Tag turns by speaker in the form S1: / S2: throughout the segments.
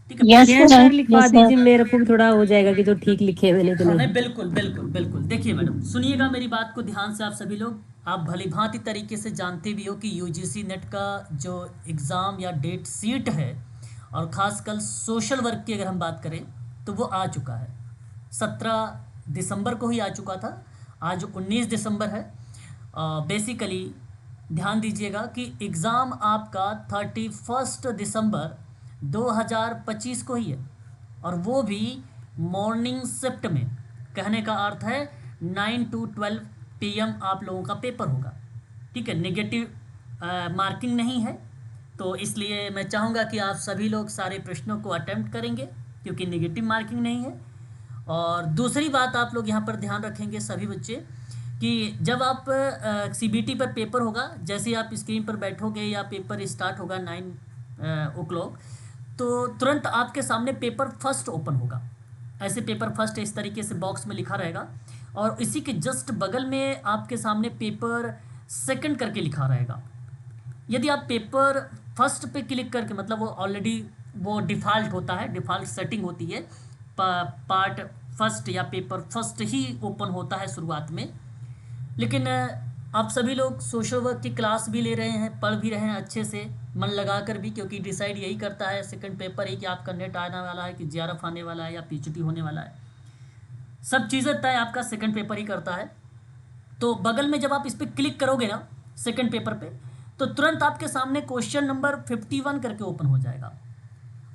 S1: ठीक है।
S2: Yes
S3: yes
S2: sir,
S3: sir लिखवा
S2: यस सर।
S3: दीजिए, मेरे को भी थोड़ा हो जाएगा कि जो ठीक लिखे मैंने कि
S1: हाँ नहीं,
S3: नहीं।
S1: बिल्कुल बिल्कुल बिल्कुल बिल्कुल। देखिए मैडम, सुनिएगा मेरी बात को ध्यान से आप सभी लोग। आप भली भांति तरीके से जानते भी हो कि यूजीसी नेट का जो एग्ज़ाम या डेट सीट है, और ख़ासकर सोशल वर्क की अगर हम बात करें तो वो आ चुका है। 17 दिसंबर को ही आ चुका था, आज 19 दिसंबर है। बेसिकली ध्यान दीजिएगा कि एग्ज़ाम आपका 31 दिसंबर 2025 को ही है, और वो भी मॉर्निंग शिफ्ट में। कहने का अर्थ है 9 to 12 PM आप लोगों का पेपर होगा। ठीक है, नेगेटिव मार्किंग नहीं है, तो इसलिए मैं चाहूँगा कि आप सभी लोग सारे प्रश्नों को अटेम्प्ट करेंगे, क्योंकि नेगेटिव मार्किंग नहीं है। और दूसरी बात आप लोग यहाँ पर ध्यान रखेंगे सभी बच्चे, कि जब आप सीबीटी पर पेपर होगा, जैसे ही आप स्क्रीन पर बैठोगे या पेपर स्टार्ट होगा 9 o'clock, तो तुरंत आपके सामने पेपर फर्स्ट ओपन होगा। ऐसे पेपर फर्स्ट इस तरीके से बॉक्स में लिखा रहेगा, और इसी के जस्ट बगल में आपके सामने पेपर सेकंड करके लिखा रहेगा। यदि आप पेपर फर्स्ट पे क्लिक करके, मतलब वो ऑलरेडी वो डिफ़ॉल्ट होता है, डिफ़ॉल्ट सेटिंग होती है, पार्ट फर्स्ट या पेपर फर्स्ट ही ओपन होता है शुरुआत में। लेकिन आप सभी लोग सोशल वर्क की क्लास भी ले रहे हैं, पढ़ भी रहे हैं अच्छे से मन लगा कर भी, क्योंकि डिसाइड यही करता है सेकंड पेपर ही कि आपका नेट आने वाला है, कि जेआरएफ आने वाला है, या पीजीटी होने वाला है। सब चीज़ें तय आपका सेकंड पेपर ही करता है। तो बगल में जब आप इस पर क्लिक करोगे ना सेकंड पेपर पे, तो तुरंत आपके सामने क्वेश्चन नंबर 51 करके ओपन हो जाएगा।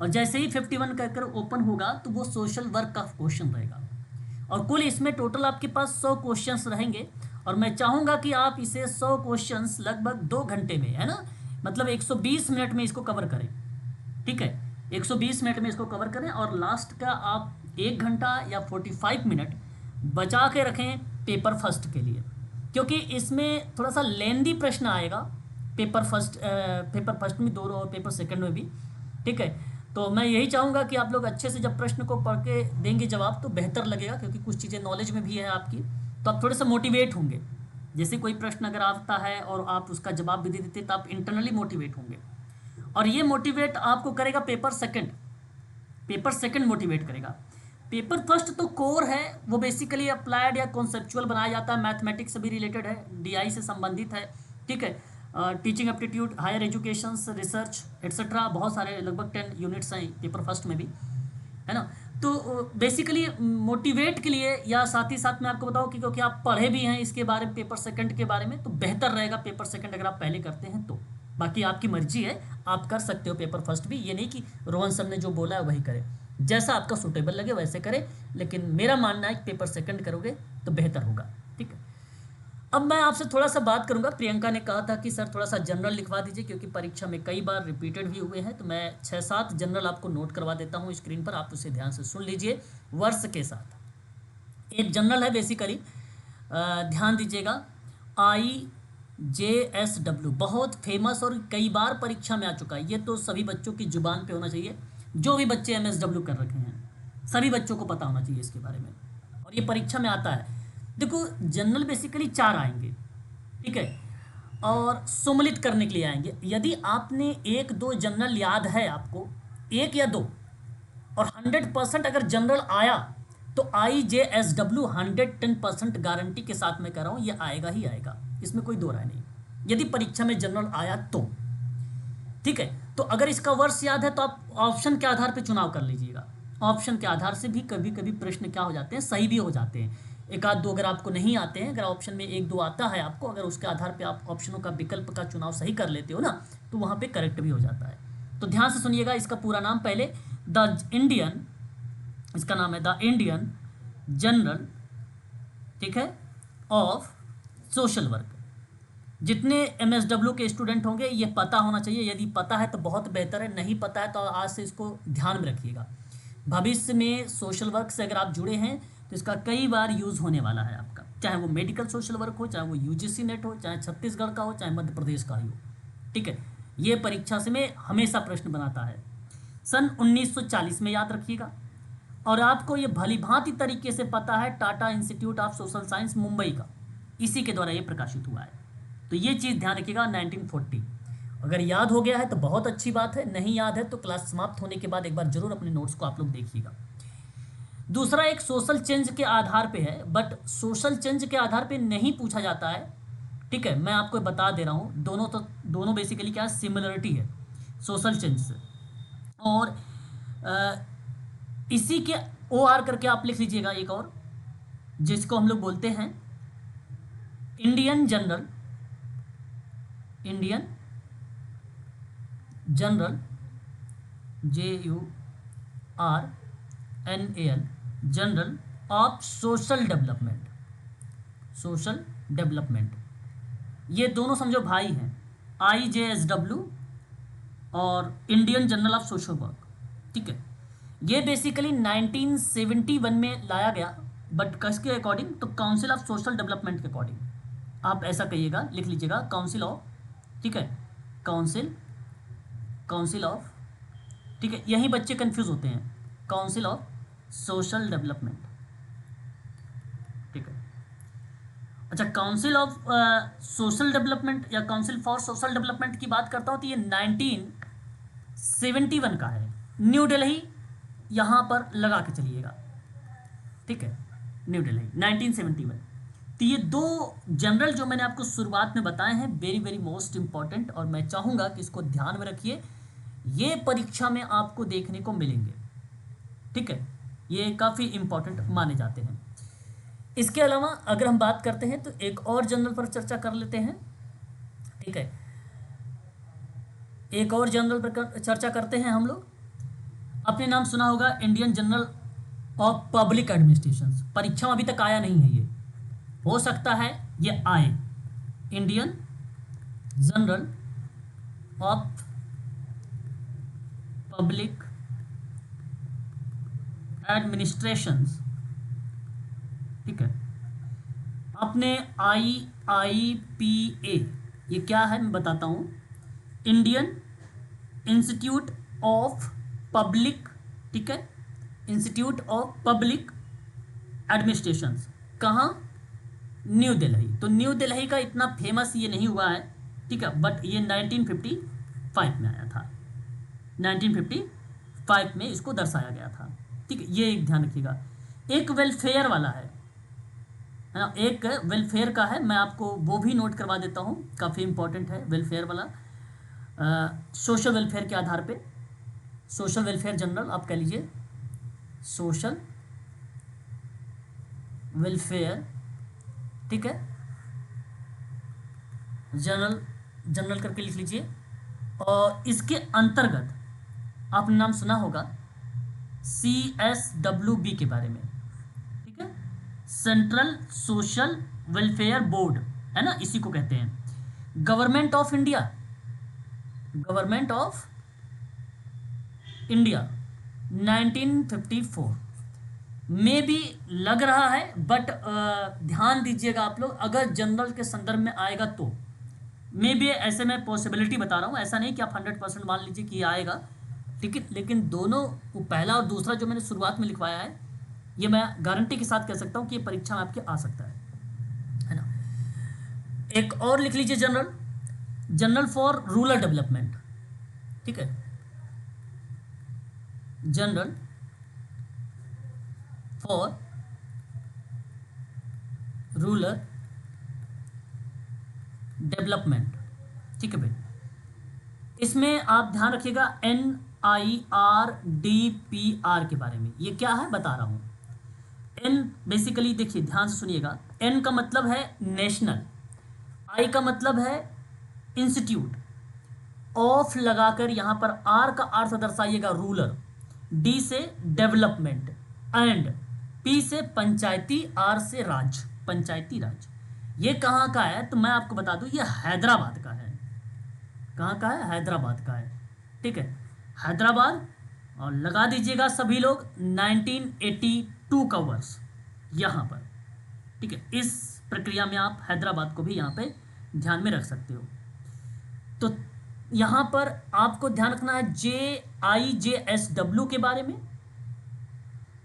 S1: और जैसे ही 51 कर ओपन होगा तो वो सोशल वर्क का क्वेश्चन रहेगा, और कुल इसमें टोटल आपके पास 100 क्वेश्चंस रहेंगे। और मैं चाहूँगा कि आप इसे 100 क्वेश्चंस लगभग 2 घंटे में, है ना, मतलब 120 मिनट में इसको कवर करें। ठीक है, 120 मिनट में इसको कवर करें, और लास्ट का आप 1 घंटा या 45 मिनट बचा के रखें पेपर फर्स्ट के लिए, क्योंकि इसमें थोड़ा सा लेंदी प्रश्न आएगा। पेपर फर्स्ट में 2 और पेपर सेकंड में भी। ठीक है, तो मैं यही चाहूँगा कि आप लोग अच्छे से जब प्रश्न को पढ़ के देंगे जवाब तो बेहतर लगेगा, क्योंकि कुछ चीज़ें नॉलेज में भी है आपकी, तो आप थोड़े से मोटिवेट होंगे। जैसे कोई प्रश्न अगर आता है और आप उसका जवाब भी दे देते तो आप इंटरनली मोटिवेट होंगे, और ये मोटिवेट आपको करेगा paper second. Paper second motivate करेगा। पेपर फर्स्ट तो कोर है, वो बेसिकली अप्लाइड या कॉन्सेप्चुअल बनाया जाता है, मैथमेटिक्स से भी रिलेटेड है, डीआई से संबंधित है। ठीक है, teaching aptitude, higher education, research etcetera, बहुत सारे लगभग 10 यूनिट्स हैं पेपर फर्स्ट में भी, है ना। तो बेसिकली मोटिवेट के लिए, या साथ ही साथ मैं आपको बताऊं कि क्योंकि आप पढ़े भी हैं इसके बारे में, पेपर सेकंड के बारे में, तो बेहतर रहेगा पेपर सेकंड अगर आप पहले करते हैं तो। बाकी आपकी मर्जी है, आप कर सकते हो पेपर फर्स्ट भी, ये नहीं कि रोहन सर ने जो बोला है वही करें, जैसा आपका सूटेबल लगे वैसे करें। लेकिन मेरा मानना है कि पेपर सेकंड करोगे तो बेहतर होगा। ठीक है, अब मैं आपसे थोड़ा सा बात करूंगा। प्रियंका ने कहा था कि सर थोड़ा सा जनरल लिखवा दीजिए, क्योंकि परीक्षा में कई बार रिपीटेड भी हुए हैं, तो मैं 6-7 जनरल आपको नोट करवा देता हूँ स्क्रीन पर, आप उसे ध्यान से सुन लीजिए वर्ष के साथ। एक जनरल है बेसिकली, ध्यान दीजिएगा, IJSW, बहुत फेमस और कई बार परीक्षा में आ चुका है। ये तो सभी बच्चों की जुबान पे होना चाहिए, जो भी बच्चे MSW कर रखे हैं सभी बच्चों को पता होना चाहिए इसके बारे में, और ये परीक्षा में आता है। देखो, जनरल बेसिकली 4 आएंगे, ठीक है, और सम्मिलित करने के लिए आएंगे। यदि आपने 1-2 जनरल याद है आपको, 1 या 2, और 100% अगर जनरल आया तो IJSW 110% गारंटी के साथ मैं कह रहा हूँ ये आएगा ही आएगा, इसमें कोई दो राय नहीं, यदि परीक्षा में जनरल आया तो। ठीक है, तो अगर इसका वर्ष याद है तो आप ऑप्शन के आधार पर चुनाव कर लीजिएगा। ऑप्शन के आधार से भी कभी कभी प्रश्न क्या हो जाते हैं, सही भी हो जाते हैं। 1-2 अगर आपको नहीं आते हैं, अगर ऑप्शन में 1-2 आता है आपको, अगर उसके आधार पे आप ऑप्शनों का विकल्प का चुनाव सही कर लेते हो ना, तो वहाँ पे करेक्ट भी हो जाता है। तो ध्यान से सुनिएगा, इसका पूरा नाम पहले, द इंडियन, इसका नाम है द इंडियन जनरल, ठीक है, ऑफ सोशल वर्क। जितने MSW के स्टूडेंट होंगे ये पता होना चाहिए, यदि पता है तो बहुत बेहतर है, नहीं पता है तो आज से इसको ध्यान में रखिएगा। भविष्य में सोशल वर्क से अगर आप जुड़े हैं तो इसका कई बार यूज़ होने वाला है आपका, चाहे वो मेडिकल सोशल वर्क हो, चाहे वो UGC नेट हो, चाहे छत्तीसगढ़ का हो, चाहे मध्य प्रदेश का ही हो। ठीक है, ये परीक्षा से में हमेशा प्रश्न बनाता है। सन 1940 में याद रखिएगा, और आपको ये भली भांति तरीके से पता है, Tata institute of social science Mumbai का, इसी के द्वारा ये प्रकाशित हुआ है। तो ये चीज़ ध्यान रखिएगा, 1940। अगर याद हो गया है तो बहुत अच्छी बात है, नहीं याद है तो क्लास समाप्त होने के बाद एक बार जरूर अपने नोट्स को आप लोग देखिएगा। दूसरा एक सोशल चेंज के आधार पे है, बट सोशल चेंज के आधार पे नहीं पूछा जाता है, ठीक है, मैं आपको बता दे रहा हूँ। दोनों बेसिकली क्या है, सिमिलरिटी है सोशल चेंज से। और इसी के ओ आर करके आप लिख लीजिएगा एक और, जिसको हम लोग बोलते हैं Indian general JURNAL general of social development. ये दोनों समझो भाई हैं, IJSW और Indian journal of social work, ठीक है। ये बेसिकली 1971 में लाया गया, बट किसके अकॉर्डिंग, तो काउंसिल ऑफ सोशल डेवलपमेंट के अकॉर्डिंग। आप ऐसा कहिएगा, लिख लीजिएगा काउंसिल ऑफ, ठीक है, काउंसिल ऑफ, ठीक है, यही बच्चे कंफ्यूज होते हैं, काउंसिल ऑफ सोशल डेवलपमेंट, ठीक है। अच्छा, काउंसिल ऑफ सोशल डेवलपमेंट या काउंसिल फॉर सोशल डेवलपमेंट की बात करता हूँ तो ये 1971 का है, न्यू दिल्ली, यहाँ पर लगा के चलिएगा, ठीक है, न्यू दिल्ली 1971। तो ये दो जनरल जो मैंने आपको शुरुआत में बताए हैं, वेरी वेरी मोस्ट इंपॉर्टेंट, और मैं चाहूँगा कि इसको ध्यान में रखिए, ये परीक्षा में आपको देखने को मिलेंगे, ठीक है, ये काफ़ी इंपॉर्टेंट माने जाते हैं। इसके अलावा अगर हम बात करते हैं तो एक और जनरल पर चर्चा कर लेते हैं, ठीक है, एक और जनरल पर चर्चा करते हैं हम लोग। आपने नाम सुना होगा Indian journal of public administration, परीक्षा में अभी तक आया नहीं है, ये हो सकता है ये आए, Indian journal of public administration, ठीक है। आपने IIPA, ये क्या है मैं बताता हूँ, इंडियन इंस्टीट्यूट ऑफ पब्लिक, ठीक है, इंस्टीट्यूट ऑफ पब्लिक एडमिनिस्ट्रेशन, कहाँ, न्यू दिल्ली। तो न्यू दिल्ली का इतना फेमस ये नहीं हुआ है, ठीक है, बट ये 1955 में आया था, 1955 में इसको दर्शाया गया था, ठीक है, ये एक ध्यान रखिएगा। एक वेलफेयर वाला है ना, एक वेलफेयर का है, मैं आपको वो भी नोट करवा देता हूँ, काफ़ी इंपॉर्टेंट है वेलफेयर वाला, सोशल वेलफेयर के आधार पे, सोशल वेलफेयर जनरल आप कह लीजिए, सोशल वेलफेयर, ठीक है, जनरल करके लिख लीजिए। और इसके अंतर्गत आपने नाम सुना होगा CSWB के बारे में, ठीक है, सेंट्रल सोशल वेलफेयर बोर्ड, है ना, इसी को कहते हैं। गवर्नमेंट ऑफ इंडिया इंडिया 1954 में भी लग रहा है, बट ध्यान दीजिएगा आप लोग, अगर जनरल के संदर्भ में आएगा तो मे भी, ऐसे मैं पॉसिबिलिटी बता रहा हूँ, ऐसा नहीं कि आप 100% मान लीजिए कि आएगा, ठीक है, लेकिन दोनों, पहला और दूसरा जो मैंने शुरुआत में लिखवाया है, ये मैं गारंटी के साथ कह सकता हूँ कि ये परीक्षा में आपके आ सकता है ना। एक और लिख लीजिए, जनरल फॉर रूरल डेवलपमेंट, ठीक है, जनरल फॉर रूरल डेवलपमेंट, ठीक है भाई। इसमें आप ध्यान रखिएगा NIRDPR के बारे में, ये क्या है बता रहा हूँ। N बेसिकली देखिए, ध्यान से सुनिएगा, N का मतलब है नेशनल, I का मतलब है इंस्टीट्यूट, ऑफ लगाकर यहाँ पर R का अर्थ दर्शाइएगा रूरल, D से डेवलपमेंट, एंड P से पंचायती, R से राज, पंचायती राज। ये कहाँ का है तो मैं आपको बता दूं, ये हैदराबाद का है। कहाँ का है, हैदराबाद का है, ठीक है, हैदराबाद। और लगा दीजिएगा सभी लोग 1982 का वर्ष यहाँ पर, ठीक है, इस प्रक्रिया में आप हैदराबाद को भी यहाँ पे ध्यान में रख सकते हो। तो यहाँ पर आपको ध्यान रखना है JIJSW के बारे में,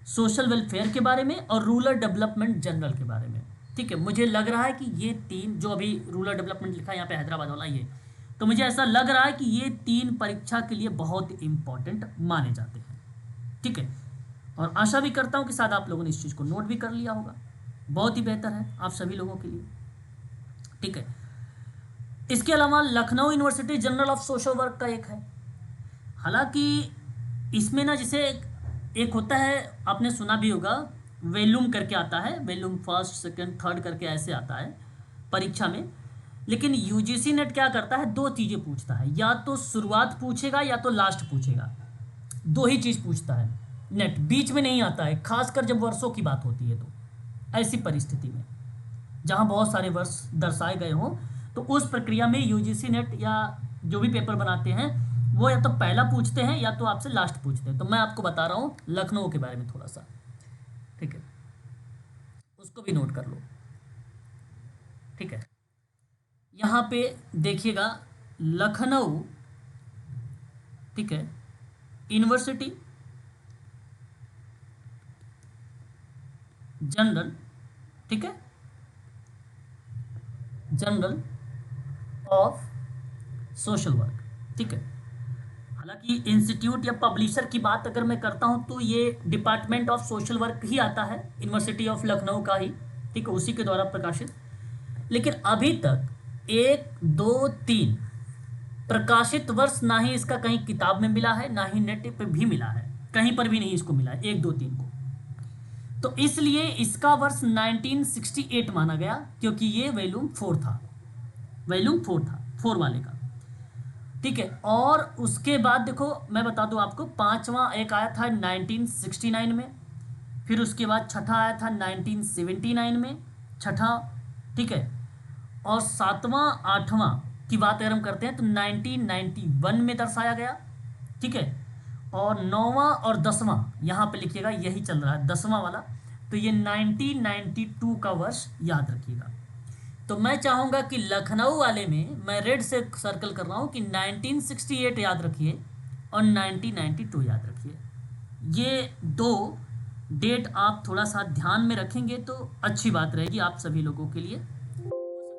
S1: सोशल वेलफेयर के बारे में, और रूरल डेवलपमेंट जनरल के बारे में, ठीक है। मुझे लग रहा है कि ये तीन जो अभी रूरल डेवलपमेंट लिखा है यहाँ पे हैदराबाद वाला, ये तो मुझे ऐसा लग रहा है कि ये 3 परीक्षा के लिए बहुत इम्पोर्टेंट माने जाते हैं, ठीक है। और आशा भी करता हूँ कि शायद आप लोगों ने इस चीज़ को नोट भी कर लिया होगा, बहुत ही बेहतर है आप सभी लोगों के लिए, ठीक है। इसके अलावा Lucknow university journal of social work का एक है, हालांकि इसमें ना जैसे एक होता है, आपने सुना भी होगा, वॉल्यूम करके आता है, वॉल्यूम फर्स्ट सेकंड थर्ड करके ऐसे आता है परीक्षा में। लेकिन यूजीसी नेट क्या करता है, 2 चीज़ें पूछता है, या तो शुरुआत पूछेगा या तो लास्ट पूछेगा, 2 ही चीज़ पूछता है नेट, बीच में नहीं आता है, खासकर जब वर्षों की बात होती है। तो ऐसी परिस्थिति में जहाँ बहुत सारे वर्ष दर्शाए गए हों, तो उस प्रक्रिया में यूजीसी नेट या जो भी पेपर बनाते हैं वो या तो पहला पूछते हैं या तो आपसे लास्ट पूछते हैं। तो मैं आपको बता रहा हूँ लखनऊ के बारे में थोड़ा सा, ठीक है, उसको भी नोट कर लो, ठीक है। यहाँ पे देखिएगा लखनऊ, ठीक है, यूनिवर्सिटी जनरल, ठीक है, जनरल ऑफ सोशल वर्क, ठीक है। हालांकि इंस्टीट्यूट या पब्लिशर की बात अगर मैं करता हूं तो ये डिपार्टमेंट ऑफ सोशल वर्क ही आता है, यूनिवर्सिटी ऑफ लखनऊ का ही, ठीक है, उसी के द्वारा प्रकाशित। लेकिन अभी तक 1, 2, 3 प्रकाशित वर्ष ना ही इसका कहीं किताब में मिला है, ना ही नेट पे भी मिला है, कहीं पर भी नहीं इसको मिला है 1, 2, 3 को। तो इसलिए इसका वर्ष 1968 माना गया, क्योंकि ये वॉल्यूम 4 था, वॉल्यूम 4 था, 4 वाले का, ठीक है। और उसके बाद देखो मैं बता दूं आपको, 5वां एक आया था 1969 में, फिर उसके बाद छठा आया था 1979 में, छठा, ठीक है। और 7वां 8वां की बात अगर हम करते हैं तो 1991 में दर्शाया गया, ठीक है। और 9वां और 10वां यहाँ पे लिखिएगा, यही चल रहा है 10वां वाला, तो ये 1992 का वर्ष याद रखिएगा। तो मैं चाहूँगा कि लखनऊ वाले में मैं रेड से सर्कल कर रहा हूँ कि 1968 याद रखिए और 1992 याद रखिए। ये 2 डेट आप थोड़ा सा ध्यान में रखेंगे तो अच्छी बात रहेगी आप सभी लोगों के लिए। हो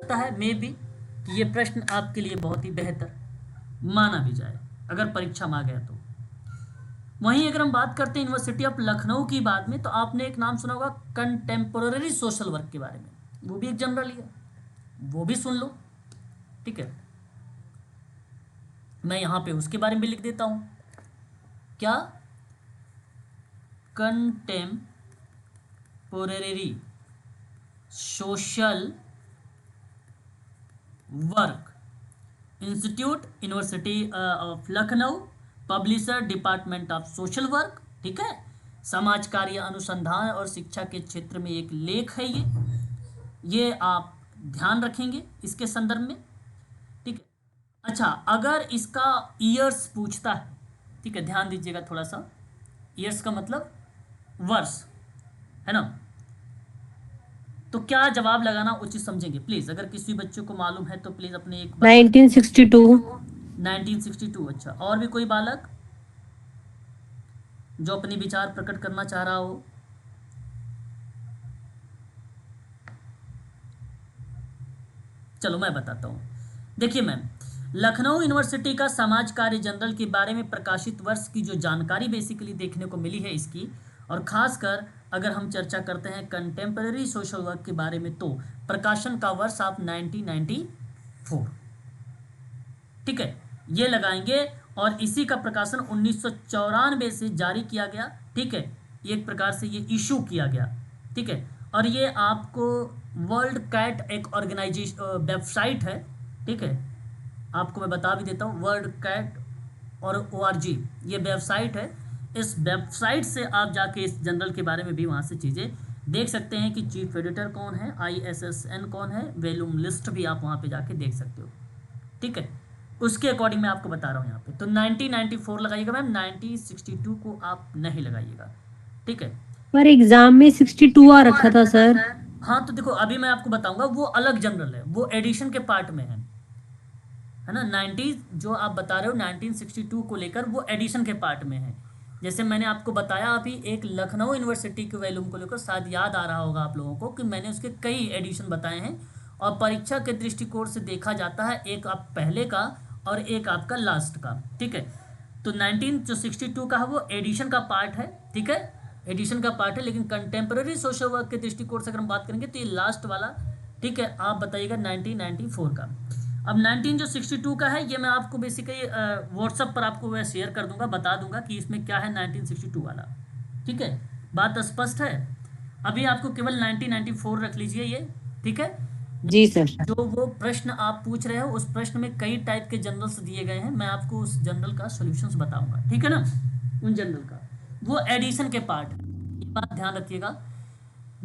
S1: सकता है मे बी कि ये प्रश्न आपके लिए बहुत ही बेहतर माना भी जाए अगर परीक्षा में आ गया तो। वहीं अगर हम बात करते हैं यूनिवर्सिटी ऑफ लखनऊ की बात में, तो आपने एक नाम सुना होगा कंटेम्पोरेरी सोशल वर्क के बारे में, वो भी एक जनरल ही है, वो भी सुन लो, ठीक है। मैं यहाँ पे उसके बारे में भी लिख देता हूँ, क्या, contemporary social work, institute university of Lucknow, publisher department of social work, ठीक है। समाज कार्य अनुसंधान और शिक्षा के क्षेत्र में एक लेख है ये आप ध्यान रखेंगे इसके संदर्भ में, ठीक है। अच्छा, अगर इसका ईयर्स पूछता है, ठीक है, ध्यान दीजिएगा थोड़ा सा, ईयर्स का मतलब वर्ष है ना, तो क्या जवाब लगाना उचित समझेंगे प्लीज। अगर किसी बच्चे को मालूम है तो प्लीज अपने एक
S3: 1962।
S1: 1962, अच्छा। और भी कोई बालक जो अपनी विचार प्रकट करना चाह रहा हो? चलो मैं बताता हूँ। देखिए मैम, लखनऊ यूनिवर्सिटी का समाज कार्य जनरल के बारे में प्रकाशित वर्ष की जो जानकारी बेसिकली देखने को मिली है इसकी, और खासकर अगर हम चर्चा करते हैं कंटेम्परेरी सोशल वर्क के बारे में, तो प्रकाशन का वर्ष आप 1994, ठीक है, ये लगाएंगे। और इसी का प्रकाशन 1994 से जारी किया गया, ठीक है, एक प्रकार से ये इशू किया गया, ठीक है। और ये आपको वर्ल्ड कैट एक ऑर्गेनाइजेशन वेबसाइट है, ठीक है, आपको मैं बता भी देता हूँ, वर्ल्ड कैट और ORG ये वेबसाइट है। इस वेबसाइट से आप जाके इस जनरल के बारे में भी वहाँ से चीज़ें देख सकते हैं कि चीफ एडिटर कौन है, ISSN कौन है, वॉल्यूम लिस्ट भी आप वहाँ पे जाके देख सकते हो, ठीक है। उसके अकॉर्डिंग मैं आपको बता रहा हूँ यहाँ पे। तो 1994 लगाइएगा मैम, 1962 को आप नहीं लगाइएगा, ठीक है।
S3: पर एग्जाम में 62 आ रखा था सर।
S1: हाँ तो देखो अभी मैं आपको बताऊंगा, वो अलग जनरल है, वो एडिशन के पार्ट में है ना। 90 जो आप बता रहे हो 1962 को लेकर, वो एडिशन के पार्ट में है। जैसे मैंने आपको बताया अभी एक लखनऊ यूनिवर्सिटी के वॉल्यूम को लेकर, शायद याद आ रहा होगा आप लोगों को कि मैंने उसके कई एडिशन बताए हैं, और परीक्षा के दृष्टिकोण से देखा जाता है एक आप पहले का और एक आपका लास्ट का, ठीक है। तो 19 जो 62 का है वो एडिशन का पार्ट है, ठीक है, एडिशन का पार्ट है, लेकिन कंटेम्प्रेरी सोशल वर्क के दृष्टिकोण से अगर हम बात करेंगे तो ये लास्ट वाला, ठीक है। आप बताइएगा 1994 का। अब 19 जो 62 का है ये मैं आपको बेसिकली व्हाट्सअप पर आपको मैं शेयर कर दूंगा, बता दूंगा कि इसमें क्या है 1962 वाला, ठीक है। बात स्पष्ट है। अभी आपको केवल 1994 रख लीजिए ये, ठीक है।
S3: जी सर।
S1: जो वो प्रश्न आप पूछ रहे हो उस प्रश्न में कई टाइप के जनरल्स दिए गए हैं, मैं आपको उस जनरल का सॉल्यूशंस बताऊंगा, ठीक है ना। उन जनरल का वो एडिशन के पार्ट है, ये बात ध्यान रखिएगा।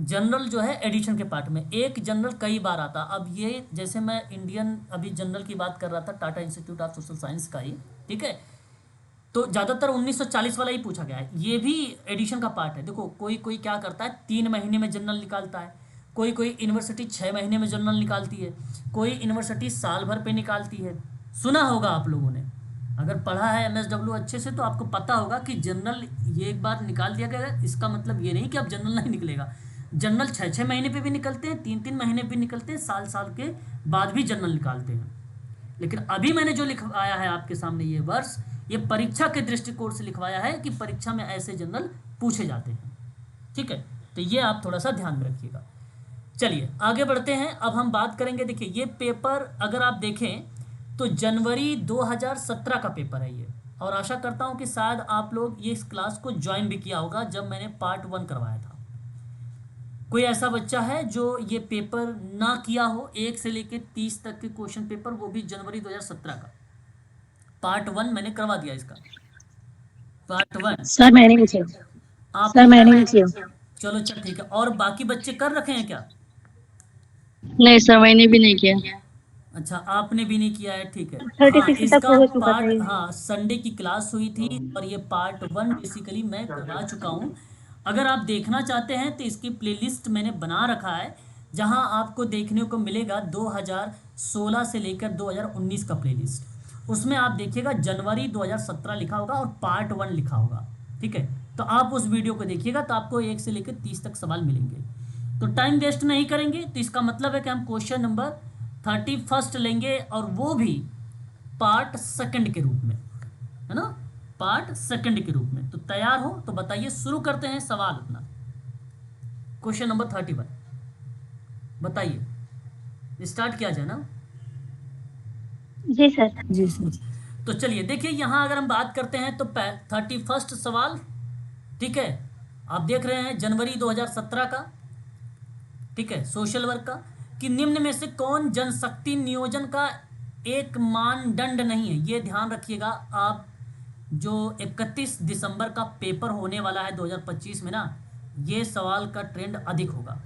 S1: जनरल जो है एडिशन के पार्ट में, एक जनरल कई बार आता। अब ये जैसे मैं इंडियन अभी जनरल की बात कर रहा था, Tata institute of social science का ही, ठीक है। तो ज़्यादातर 1940 वाला ही पूछा गया है, ये भी एडिशन का पार्ट है। देखो कोई कोई क्या करता है 3 महीने में जनरल निकालता है, कोई कोई यूनिवर्सिटी 6 महीने में जनरल निकालती है, कोई यूनिवर्सिटी साल भर पे निकालती है। सुना होगा आप लोगों ने, अगर पढ़ा है एमएसडब्ल्यू अच्छे से तो आपको पता होगा कि जनरल ये एक बार निकाल दिया गया है, इसका मतलब ये नहीं कि अब जनरल नहीं निकलेगा। जनरल 6 6 महीने पे भी निकलते हैं, 3 3 महीने भी निकलते हैं, साल साल के बाद भी जनरल निकालते हैं। लेकिन अभी मैंने जो लिखवाया है आपके सामने ये वर्ष, ये परीक्षा के दृष्टिकोण से लिखवाया है कि परीक्षा में ऐसे जनरल पूछे जाते हैं, ठीक है। तो ये आप थोड़ा सा ध्यान में रखिएगा। चलिए आगे बढ़ते हैं। अब हम बात करेंगे, देखिए ये पेपर अगर आप देखें तो जनवरी 2017 का पेपर है ये, और आशा करता हूँ कि शायद आप लोग ये इस क्लास को ज्वाइन भी किया होगा जब मैंने पार्ट 1 करवाया था। कोई ऐसा बच्चा है जो ये पेपर ना किया हो, 1 से लेकर 30 तक के क्वेश्चन पेपर, वो भी जनवरी 2017 का पार्ट 1 मैंने करवा दिया इसका, पार्ट 1
S3: सर मैंने नहीं किया।
S1: आप
S3: सर
S1: लोग
S3: मैंने नहीं किया।
S1: चलो अच्छा ठीक है। और बाकी बच्चे कर रखे हैं क्या?
S2: नहीं सर, मैंने भी नहीं किया।
S1: अच्छा आपने भी नहीं किया है, ठीक है।
S3: 36 तक
S1: इसका
S3: हो चुका था
S1: पार्ट,
S3: ये।
S1: हाँ संडे की क्लास हुई थी और ये पार्ट 1 बेसिकली मैं करवा चुका हूँ। अगर आप देखना चाहते हैं तो इसकी प्लेलिस्ट मैंने बना रखा है, जहाँ आपको देखने को मिलेगा 2016 से लेकर 2019 का प्लेलिस्ट। उसमें आप देखिएगा जनवरी 2017 लिखा होगा और पार्ट 1 लिखा होगा, ठीक है। तो आप उस वीडियो को देखिएगा तो आपको 1 से लेकर 30 तक सवाल मिलेंगे। तो टाइम वेस्ट नहीं करेंगे, तो इसका मतलब है कि हम क्वेश्चन नंबर 31 लेंगे, और वो भी पार्ट 2 के रूप में, है ना, पार्ट 2 के रूप में। तो तैयार हो तो बताइए, शुरू करते हैं सवाल अपना। क्वेश्चन नंबर 31 बताइए, स्टार्ट किया जाए ना।
S3: जी सर। जी सर।
S1: तो चलिए देखिए, यहाँ अगर हम बात करते हैं तो 31 सवाल, ठीक है। आप देख रहे हैं जनवरी 2017 का, ठीक है, सोशल वर्क का, कि निम्न में से कौन जनशक्ति नियोजन का एक मानदंड नहीं है। ये ध्यान रखिएगा आप, जो 31 दिसंबर का पेपर होने वाला है 2025 में ना, ये सवाल का ट्रेंड अधिक होगा,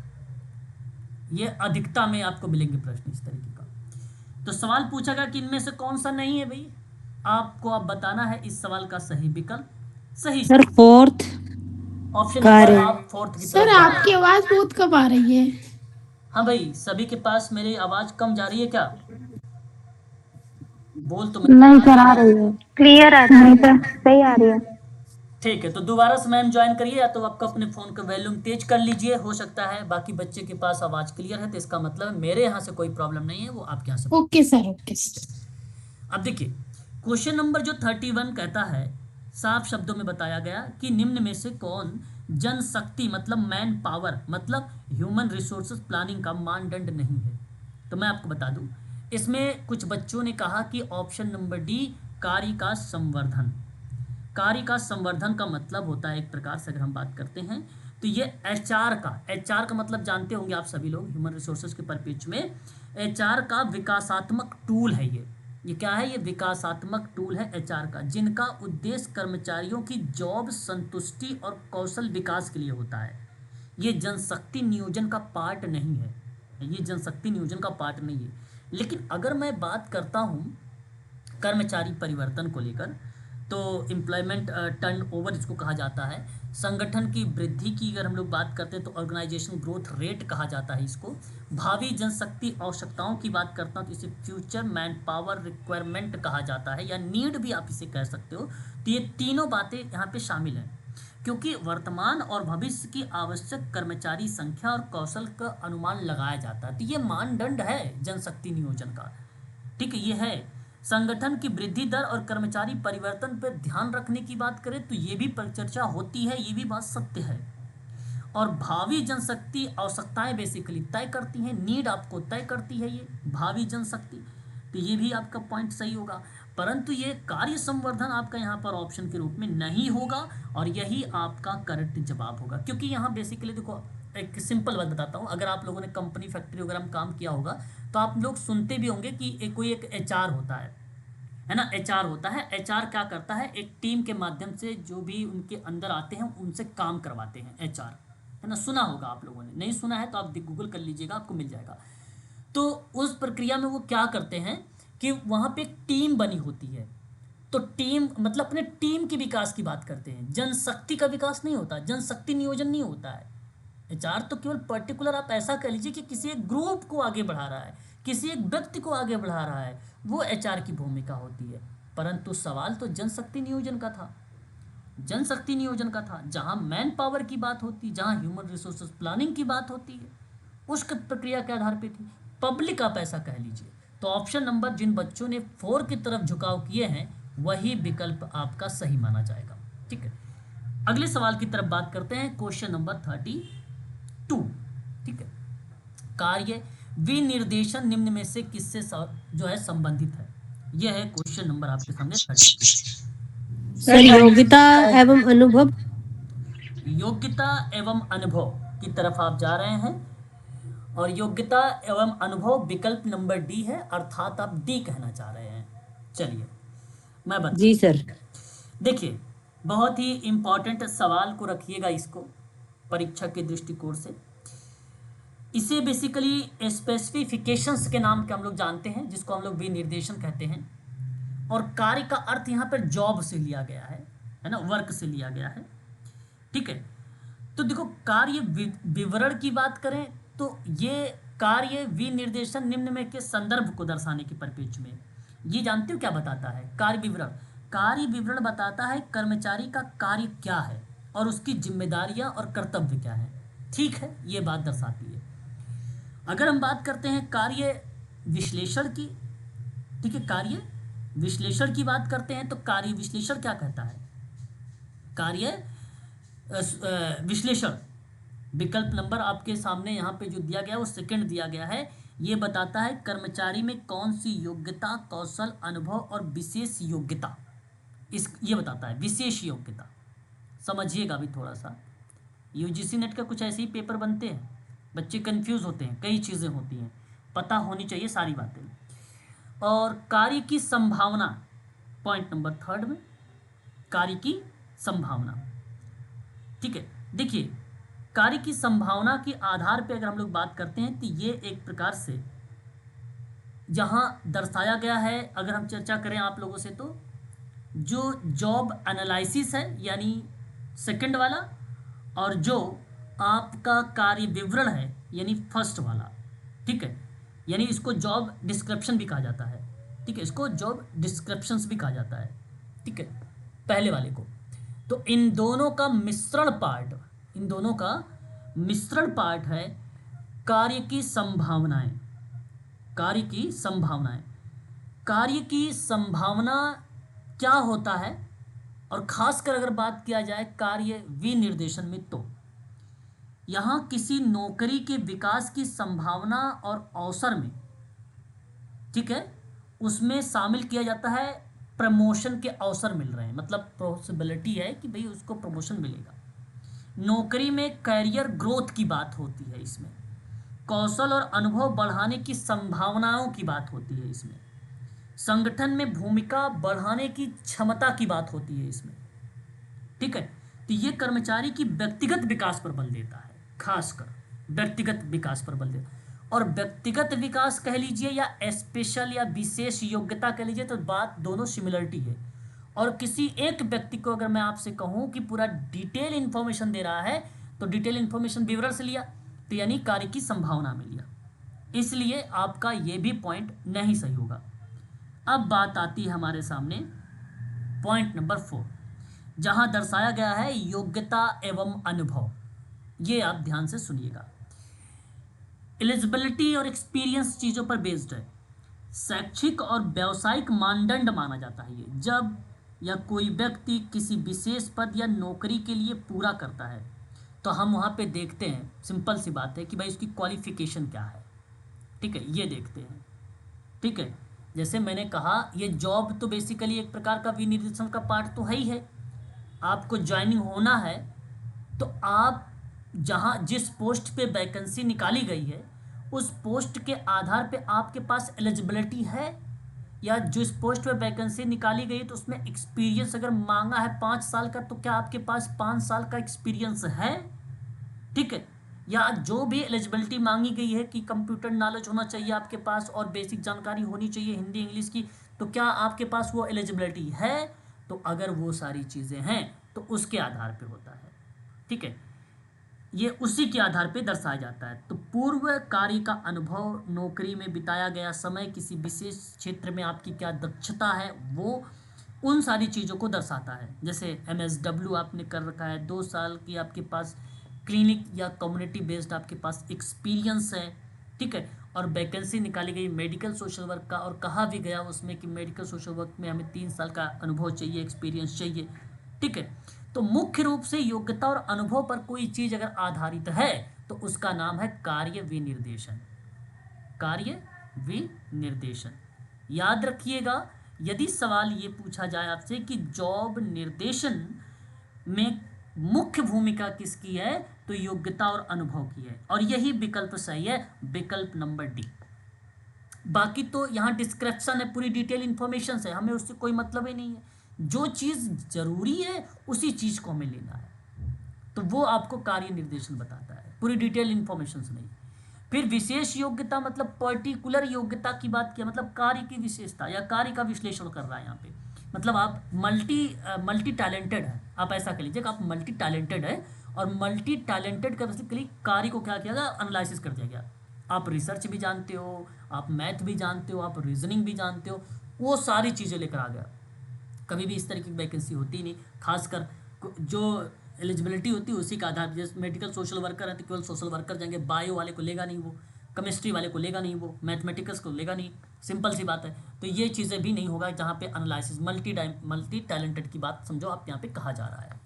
S1: ये अधिकता में आपको मिलेंगे प्रश्न इस तरीके का। तो सवाल पूछा गया कि इनमें से कौन सा नहीं है भाई, आपको अब बताना है इस सवाल का सही विकल्प। सही
S3: सर फोर्थ
S1: ऑप्शन
S3: कार्य।
S1: नंबर आप फोर्थ की
S4: सर
S1: तरफ जा रहे
S4: आपकी
S1: हैं।
S4: आवाज बहुत कम आ रही है।
S1: हाँ भाई, सभी के पास मेरी आवाज कम जा रही है क्या? बोल तो
S3: नहीं सर आ रही है, क्लियर आ रही है सर, सही आ रही है।
S1: ठीक है। तो दोबारा से मैम ज्वाइन करिए, या तो आपका अपने फ़ोन का वॉल्यूम तेज कर लीजिए, हो सकता है बाकी बच्चे के पास आवाज़ क्लियर है, तो इसका मतलब मेरे यहाँ से कोई प्रॉब्लम नहीं है, वो आपके यहाँ से।
S4: Okay sir, okay sir.
S1: अब देखिए क्वेश्चन नंबर जो 31 कहता है, साफ शब्दों में बताया गया कि निम्न में से कौन जनशक्ति मतलब मैन पावर मतलब ह्यूमन रिसोर्सेज प्लानिंग का मानदंड नहीं है। तो मैं आपको बता दूं, इसमें कुछ बच्चों ने कहा कि ऑप्शन नंबर डी, कार्य का संवर्धन। कार्य का संवर्धन का मतलब होता है, एक प्रकार से अगर हम बात करते हैं तो ये एचआर का मतलब जानते होंगे आप सभी लोग, ह्यूमन रिसोर्सेज के परिप्रेक्ष्य में एचआर का विकासात्मक टूल है ये क्या है, ये विकासात्मक टूल है एचआर का, जिनका उद्देश्य कर्मचारियों की जॉब संतुष्टि और कौशल विकास के लिए होता है। ये जनशक्ति नियोजन का पार्ट नहीं है, ये जनशक्ति नियोजन का पार्ट नहीं है। लेकिन अगर मैं बात करता हूँ कर्मचारी परिवर्तन को लेकर, तो एम्प्लॉयमेंट टर्नओवर जिसको कहा जाता है, संगठन की वृद्धि की अगर हम लोग बात करते हैं तो ऑर्गेनाइजेशन ग्रोथ रेट कहा जाता है इसको। भावी जनशक्ति आवश्यकताओं की बात करता हूँ तो इसे फ्यूचर मैन पावर रिक्वायरमेंट कहा जाता है, या नीड भी आप इसे कह सकते हो। तो ये तीनों बातें यहाँ पे शामिल हैं, क्योंकि वर्तमान और भविष्य की आवश्यक कर्मचारी संख्या और कौशल का अनुमान लगाया जाता है। तो ये मानदंड है जनशक्ति नियोजन का, ठीक है, ये है। संगठन की वृद्धि दर और कर्मचारी परिवर्तन पर ध्यान रखने की बात करें तो ये भी चर्चा होती है, ये भी बात सत्य है। और भावी जनशक्ति आवश्यकताएं बेसिकली तय करती हैं, नीड आपको तय करती है ये भावी जनशक्ति, तो ये भी आपका पॉइंट सही होगा। परंतु ये कार्य संवर्धन आपका यहाँ पर ऑप्शन के रूप में नहीं होगा और यही आपका करेक्ट जवाब होगा। क्योंकि यहाँ बेसिकली देखो एक सिंपल बात बताता हूँ, अगर आप लोगों ने कंपनी फैक्ट्री वगैरह में काम किया होगा तो आप लोग सुनते भी होंगे कि कोई एक एचआर होता है ना, एचआर होता है। एचआर क्या करता है, एक टीम के माध्यम से जो भी उनके अंदर आते हैं उनसे काम करवाते हैं, एचआर, है ना, सुना होगा आप लोगों ने, नहीं सुना है तो आप गूगल कर लीजिएगा, आपको मिल जाएगा। तो उस प्रक्रिया में वो क्या करते हैं कि वहाँ पे एक टीम बनी होती है, तो टीम मतलब अपने टीम के विकास की बात करते हैं, जनशक्ति का विकास नहीं होता, जनशक्ति नियोजन नहीं होता है। एचआर तो केवल पर्टिकुलर आप ऐसा कह लीजिए कि किसी एक ग्रुप को आगे बढ़ा रहा है, किसी एक व्यक्ति को आगे बढ़ा रहा है, वो एचआर की भूमिका होती है। परंतु सवाल तो जनशक्ति नियोजन का था, जनशक्ति नियोजन का था, जहाँ मैन पावर की बात होती, जहाँ ह्यूमन रिसोर्सेज प्लानिंग की बात होती है, उस प्रक्रिया के आधार पे थी। पब्लिक आप ऐसा कह लीजिए। तो ऑप्शन नंबर जिन बच्चों ने 4 की तरफ झुकाव किए हैं वही विकल्प आपका सही माना जाएगा। ठीक है, अगले सवाल की तरफ बात करते हैं, क्वेश्चन नंबर 32। ठीक है, कार्य विनिर्देशन निम्न में से किससे जो है संबंधित है? यह है क्वेश्चन नंबर आपके सामने 32।
S5: सर योग्यता एवं अनुभव,
S1: योग्यता एवं अनुभव की तरफ आप जा रहे हैं और योग्यता एवं अनुभव विकल्प नंबर डी है, अर्थात आप डी कहना चाह रहे हैं। चलिए मैं बता,
S5: जी सर।
S1: देखिए बहुत ही इंपॉर्टेंट सवाल को रखिएगा, इसको परीक्षा के दृष्टिकोण से। इसे बेसिकली स्पेसिफिकेशंस के नाम के हम लोग जानते हैं, जिसको हम लोग विनिर्देशन कहते हैं। और कार्य का अर्थ यहाँ पर जॉब से लिया गया है ना, वर्क से लिया गया है। ठीक है, तो देखो कार्य विवरण की बात करें तो ये कार्य विनिर्देशन निम्न में के संदर्भ को दर्शाने के परिप्रेक्ष्य में, ये जानते हो क्या बताता है? कार्य विवरण, कार्य विवरण बताता है कर्मचारी का कार्य क्या है और उसकी जिम्मेदारियां और कर्तव्य क्या है। ठीक है, ये बात दर्शाती है। अगर हम बात करते हैं कार्य विश्लेषण की, ठीक है, कार्य विश्लेषण की बात करते हैं तो कार्य विश्लेषण क्या कहता है? कार्य विश्लेषण विकल्प नंबर आपके सामने यहाँ पे जो दिया गया वो सेकंड दिया गया है। ये बताता है कर्मचारी में कौन सी योग्यता, कौशल, अनुभव और विशेष योग्यता, ये बताता है विशेष योग्यता। समझिएगा भी थोड़ा सा, यूजीसी नेट का कुछ ऐसे ही पेपर बनते हैं, बच्चे कंफ्यूज होते हैं, कई चीज़ें होती हैं, पता होनी चाहिए सारी बातें। और कार्य की संभावना, पॉइंट नंबर 3 में कार्य की संभावना। ठीक है, देखिए कार्य की संभावना के आधार पे अगर हम लोग बात करते हैं तो ये एक प्रकार से जहाँ दर्शाया गया है, अगर हम चर्चा करें आप लोगों से, तो जो जॉब एनालिसिस है यानी सेकंड वाला, और जो आपका कार्य विवरण है यानी फर्स्ट वाला। ठीक है, यानी इसको जॉब डिस्क्रिप्शन भी कहा जाता है। ठीक है, इसको जॉब डिस्क्रिप्शंस भी कहा जाता है। ठीक है, पहले वाले को। तो इन दोनों का मिश्रण पार्ट, इन दोनों का मिश्रण पार्ट है कार्य की संभावनाएं। कार्य की संभावनाएं, कार्य की संभावना क्या होता है, और खासकर अगर बात किया जाए कार्य विनिर्देशन में, तो यहाँ किसी नौकरी के विकास की संभावना और अवसर में, ठीक है, उसमें शामिल किया जाता है प्रमोशन के अवसर मिल रहे हैं, मतलब पॉसिबिलिटी है कि भाई उसको प्रमोशन मिलेगा। नौकरी में कैरियर ग्रोथ की बात होती है इसमें, कौशल और अनुभव बढ़ाने की संभावनाओं की बात होती है इसमें, संगठन में भूमिका बढ़ाने की क्षमता की बात होती है इसमें। ठीक है, तो ये कर्मचारी की व्यक्तिगत विकास पर बल देता है, खासकर व्यक्तिगत विकास पर बल देता है। और व्यक्तिगत विकास कह लीजिए या स्पेशल या विशेष योग्यता कह लीजिए, तो बात दोनों सिमिलरिटी है। और किसी एक व्यक्ति को अगर मैं आपसे कहूँ कि पूरा डिटेल इन्फॉर्मेशन दे रहा है, तो डिटेल इन्फॉर्मेशन विवरण से लिया, तो यानी कार्य की संभावना में लिया, इसलिए आपका ये भी पॉइंट नहीं सही होगा। अब बात आती है हमारे सामने पॉइंट नंबर 4, जहाँ दर्शाया गया है योग्यता एवं अनुभव। ये आप ध्यान से सुनिएगा। एलिजिबिलिटी और एक्सपीरियंस चीज़ों पर बेस्ड है। शैक्षिक और व्यावसायिक मानदंड माना जाता है ये, जब या कोई व्यक्ति किसी विशेष पद या नौकरी के लिए पूरा करता है तो हम वहाँ पे देखते हैं, सिंपल सी बात है कि भाई उसकी क्वालिफिकेशन क्या है। ठीक है, ये देखते हैं। ठीक है, जैसे मैंने कहा ये जॉब तो बेसिकली एक प्रकार का विनिर्देशन का पार्ट तो है ही है। आपको ज्वाइनिंग होना है तो आप जहाँ जिस पोस्ट पे वैकेंसी निकाली गई है उस पोस्ट के आधार पे आपके पास एलिजिबिलिटी है, या जिस पोस्ट पे वैकेंसी निकाली गई तो उसमें एक्सपीरियंस अगर मांगा है 5 साल का तो क्या आपके पास 5 साल का एक्सपीरियंस है। ठीक है, या जो भी एलिजिबिलिटी मांगी गई है कि कंप्यूटर नॉलेज होना चाहिए आपके पास और बेसिक जानकारी होनी चाहिए हिंदी इंग्लिश की, तो क्या आपके पास वो एलिजिबिलिटी है। तो अगर वो सारी चीज़ें हैं तो उसके आधार पे होता है। ठीक है, ये उसी के आधार पे दर्शाया जाता है। तो पूर्व कार्य का अनुभव, नौकरी में बिताया गया समय, किसी विशेष क्षेत्र में आपकी क्या दक्षता है, वो उन सारी चीज़ों को दर्शाता है। जैसे MSW आपने कर रखा है, 2 साल की आपके पास क्लिनिक या कम्युनिटी बेस्ड आपके पास एक्सपीरियंस है। ठीक है, और वैकेंसी निकाली गई मेडिकल सोशल वर्क का, और कहा भी गया उसमें कि मेडिकल सोशल वर्क में हमें 3 साल का अनुभव चाहिए, एक्सपीरियंस चाहिए। ठीक है, तो मुख्य रूप से योग्यता और अनुभव पर कोई चीज़ अगर आधारित है तो उसका नाम है कार्य विनिर्देशन। कार्य विनिर्देशन याद रखिएगा। यदि सवाल ये पूछा जाए आपसे कि जॉब निर्देशन में मुख्य भूमिका किसकी है, तो योग्यता और अनुभव की है, और यही विकल्प सही है, विकल्प नंबर डी। बाकी तो यहाँ डिस्क्रिप्शन है, पूरी डिटेल इन्फॉर्मेशन है, हमें उससे कोई मतलब ही नहीं है। जो चीज़ जरूरी है उसी चीज़ को हमें लेना है, तो वो आपको कार्य निर्देशन बताता है, पूरी डिटेल इन्फॉर्मेशन नहीं। फिर विशेष योग्यता मतलब पर्टिकुलर योग्यता की बात किया, मतलब कार्य की विशेषता या कार्य का विश्लेषण कर रहा है यहाँ पे, मतलब आप मल्टी टैलेंटेड है, आप ऐसा कह लीजिए कि आप मल्टी टैलेंटेड है, और मल्टी टैलेंटेड का बेसिकली कार्य को क्या किया गया, एनालिसिस कर दिया गया। आप रिसर्च भी जानते हो, आप मैथ भी जानते हो, आप रीजनिंग भी जानते हो, वो सारी चीज़ें लेकर आ गया। कभी भी इस तरह की वैकेंसी होती नहीं, खासकर जो एलिजिबिलिटी होती है उसी का आधार। जैसे मेडिकल सोशल वर्कर है तो केवल सोशल वर्कर जाएंगे, बायो वाले को लेगा नहीं, वो केमिस्ट्री वाले को लेगा नहीं, वो मैथमेटिक्स को लेगा नहीं, सिंपल सी बात है। तो ये चीज़ें भी नहीं होगा जहाँ पे एनालिसिस मल्टी टैलेंटेड की बात समझो आप यहाँ पे कहा जा रहा है।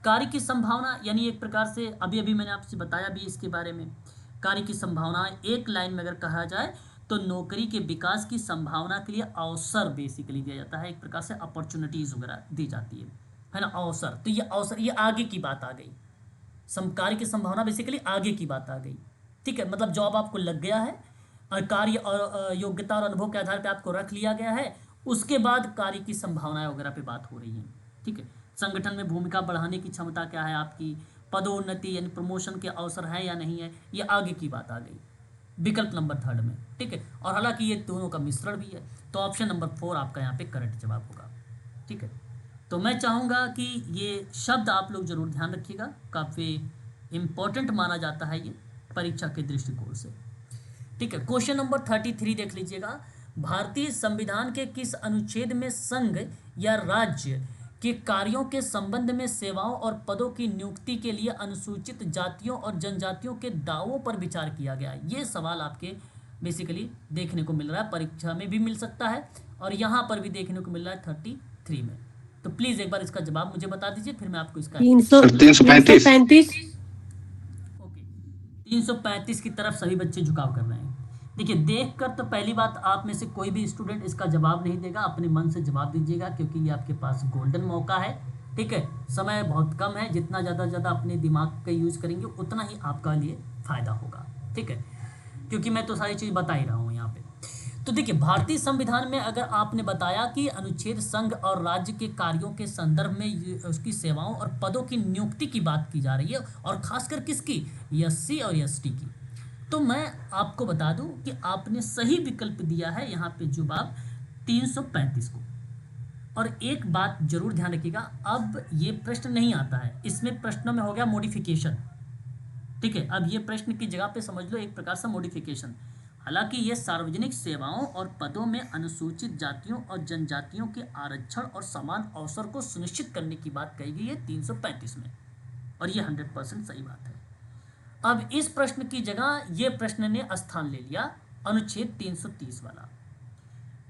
S1: कार्य की संभावना यानी एक प्रकार से अभी अभी मैंने आपसे बताया भी इसके बारे में। कार्य की संभावना एक लाइन में अगर कहा जाए तो नौकरी के विकास की संभावना के लिए अवसर बेसिकली दिया जाता है, एक प्रकार से अपॉर्चुनिटीज वगैरह दी जाती है ना, अवसर। तो ये अवसर, ये आगे की बात आ गई, कार्य की संभावना बेसिकली आगे की बात आ गई। ठीक है, मतलब जॉब आपको लग गया है और कार्य और योग्यता और अनुभव के आधार पर आपको रख लिया गया है, उसके बाद कार्य की संभावनाएं वगैरह पे बात हो रही है। ठीक है, संगठन में भूमिका बढ़ाने की क्षमता क्या है आपकी, पदोन्नति यानी प्रमोशन के अवसर हैं या नहीं है, ये आगे की बात आ गई विकल्प नंबर 3 में। ठीक है, और हालांकि ये दोनों का मिश्रण भी है, तो ऑप्शन नंबर 4 आपका यहाँ पे करेक्ट जवाब होगा। ठीक है, तो मैं चाहूँगा कि ये शब्द आप लोग जरूर ध्यान रखिएगा, काफ़ी इम्पोर्टेंट माना जाता है ये परीक्षा के दृष्टिकोण से। ठीक है, क्वेश्चन नंबर 33 देख लीजिएगा। भारतीय संविधान के किस अनुच्छेद में संघ या राज्य के कार्यों के संबंध में सेवाओं और पदों की नियुक्ति के लिए अनुसूचित जातियों और जनजातियों के दावों पर विचार किया गया है? ये सवाल आपके बेसिकली देखने को मिल रहा है, परीक्षा में भी मिल सकता है और यहाँ पर भी देखने को मिल रहा है 33 में। तो प्लीज़ एक बार इसका जवाब मुझे बता दीजिए, फिर मैं आपको इसका
S5: 335।
S1: ओके, 335 की तरफ सभी बच्चे झुकाव कर रहे हैं। देखिए, देखकर तो पहली बात आप में से कोई भी स्टूडेंट इसका जवाब नहीं देगा, अपने मन से जवाब दीजिएगा, क्योंकि ये आपके पास गोल्डन मौका है। ठीक है, समय बहुत कम है, जितना ज़्यादा ज़्यादा अपने दिमाग का यूज़ करेंगे उतना ही आपका लिए फ़ायदा होगा। ठीक है, क्योंकि मैं तो सारी चीज़ बता ही रहा हूँ यहाँ पे। तो देखिए, भारतीय संविधान में अगर आपने बताया कि अनुच्छेद संघ और राज्य के कार्यों के संदर्भ में उसकी सेवाओं और पदों की नियुक्ति की बात की जा रही है, और खासकर किसकी, SC और ST की, तो मैं आपको बता दूं कि आपने सही विकल्प दिया है यहाँ पे जवाब 335 को। और एक बात जरूर ध्यान रखिएगा, अब ये प्रश्न नहीं आता है, इसमें प्रश्नों में हो गया मॉडिफिकेशन। ठीक है, अब ये प्रश्न की जगह पे समझ लो एक प्रकार से मॉडिफिकेशन। हालांकि ये सार्वजनिक सेवाओं और पदों में अनुसूचित जातियों और जनजातियों के आरक्षण और समान अवसर को सुनिश्चित करने की बात कही गई है 335 में, और ये 100% सही बात है। अब इस प्रश्न की जगह ये प्रश्न ने स्थान ले लिया अनुच्छेद 330 वाला।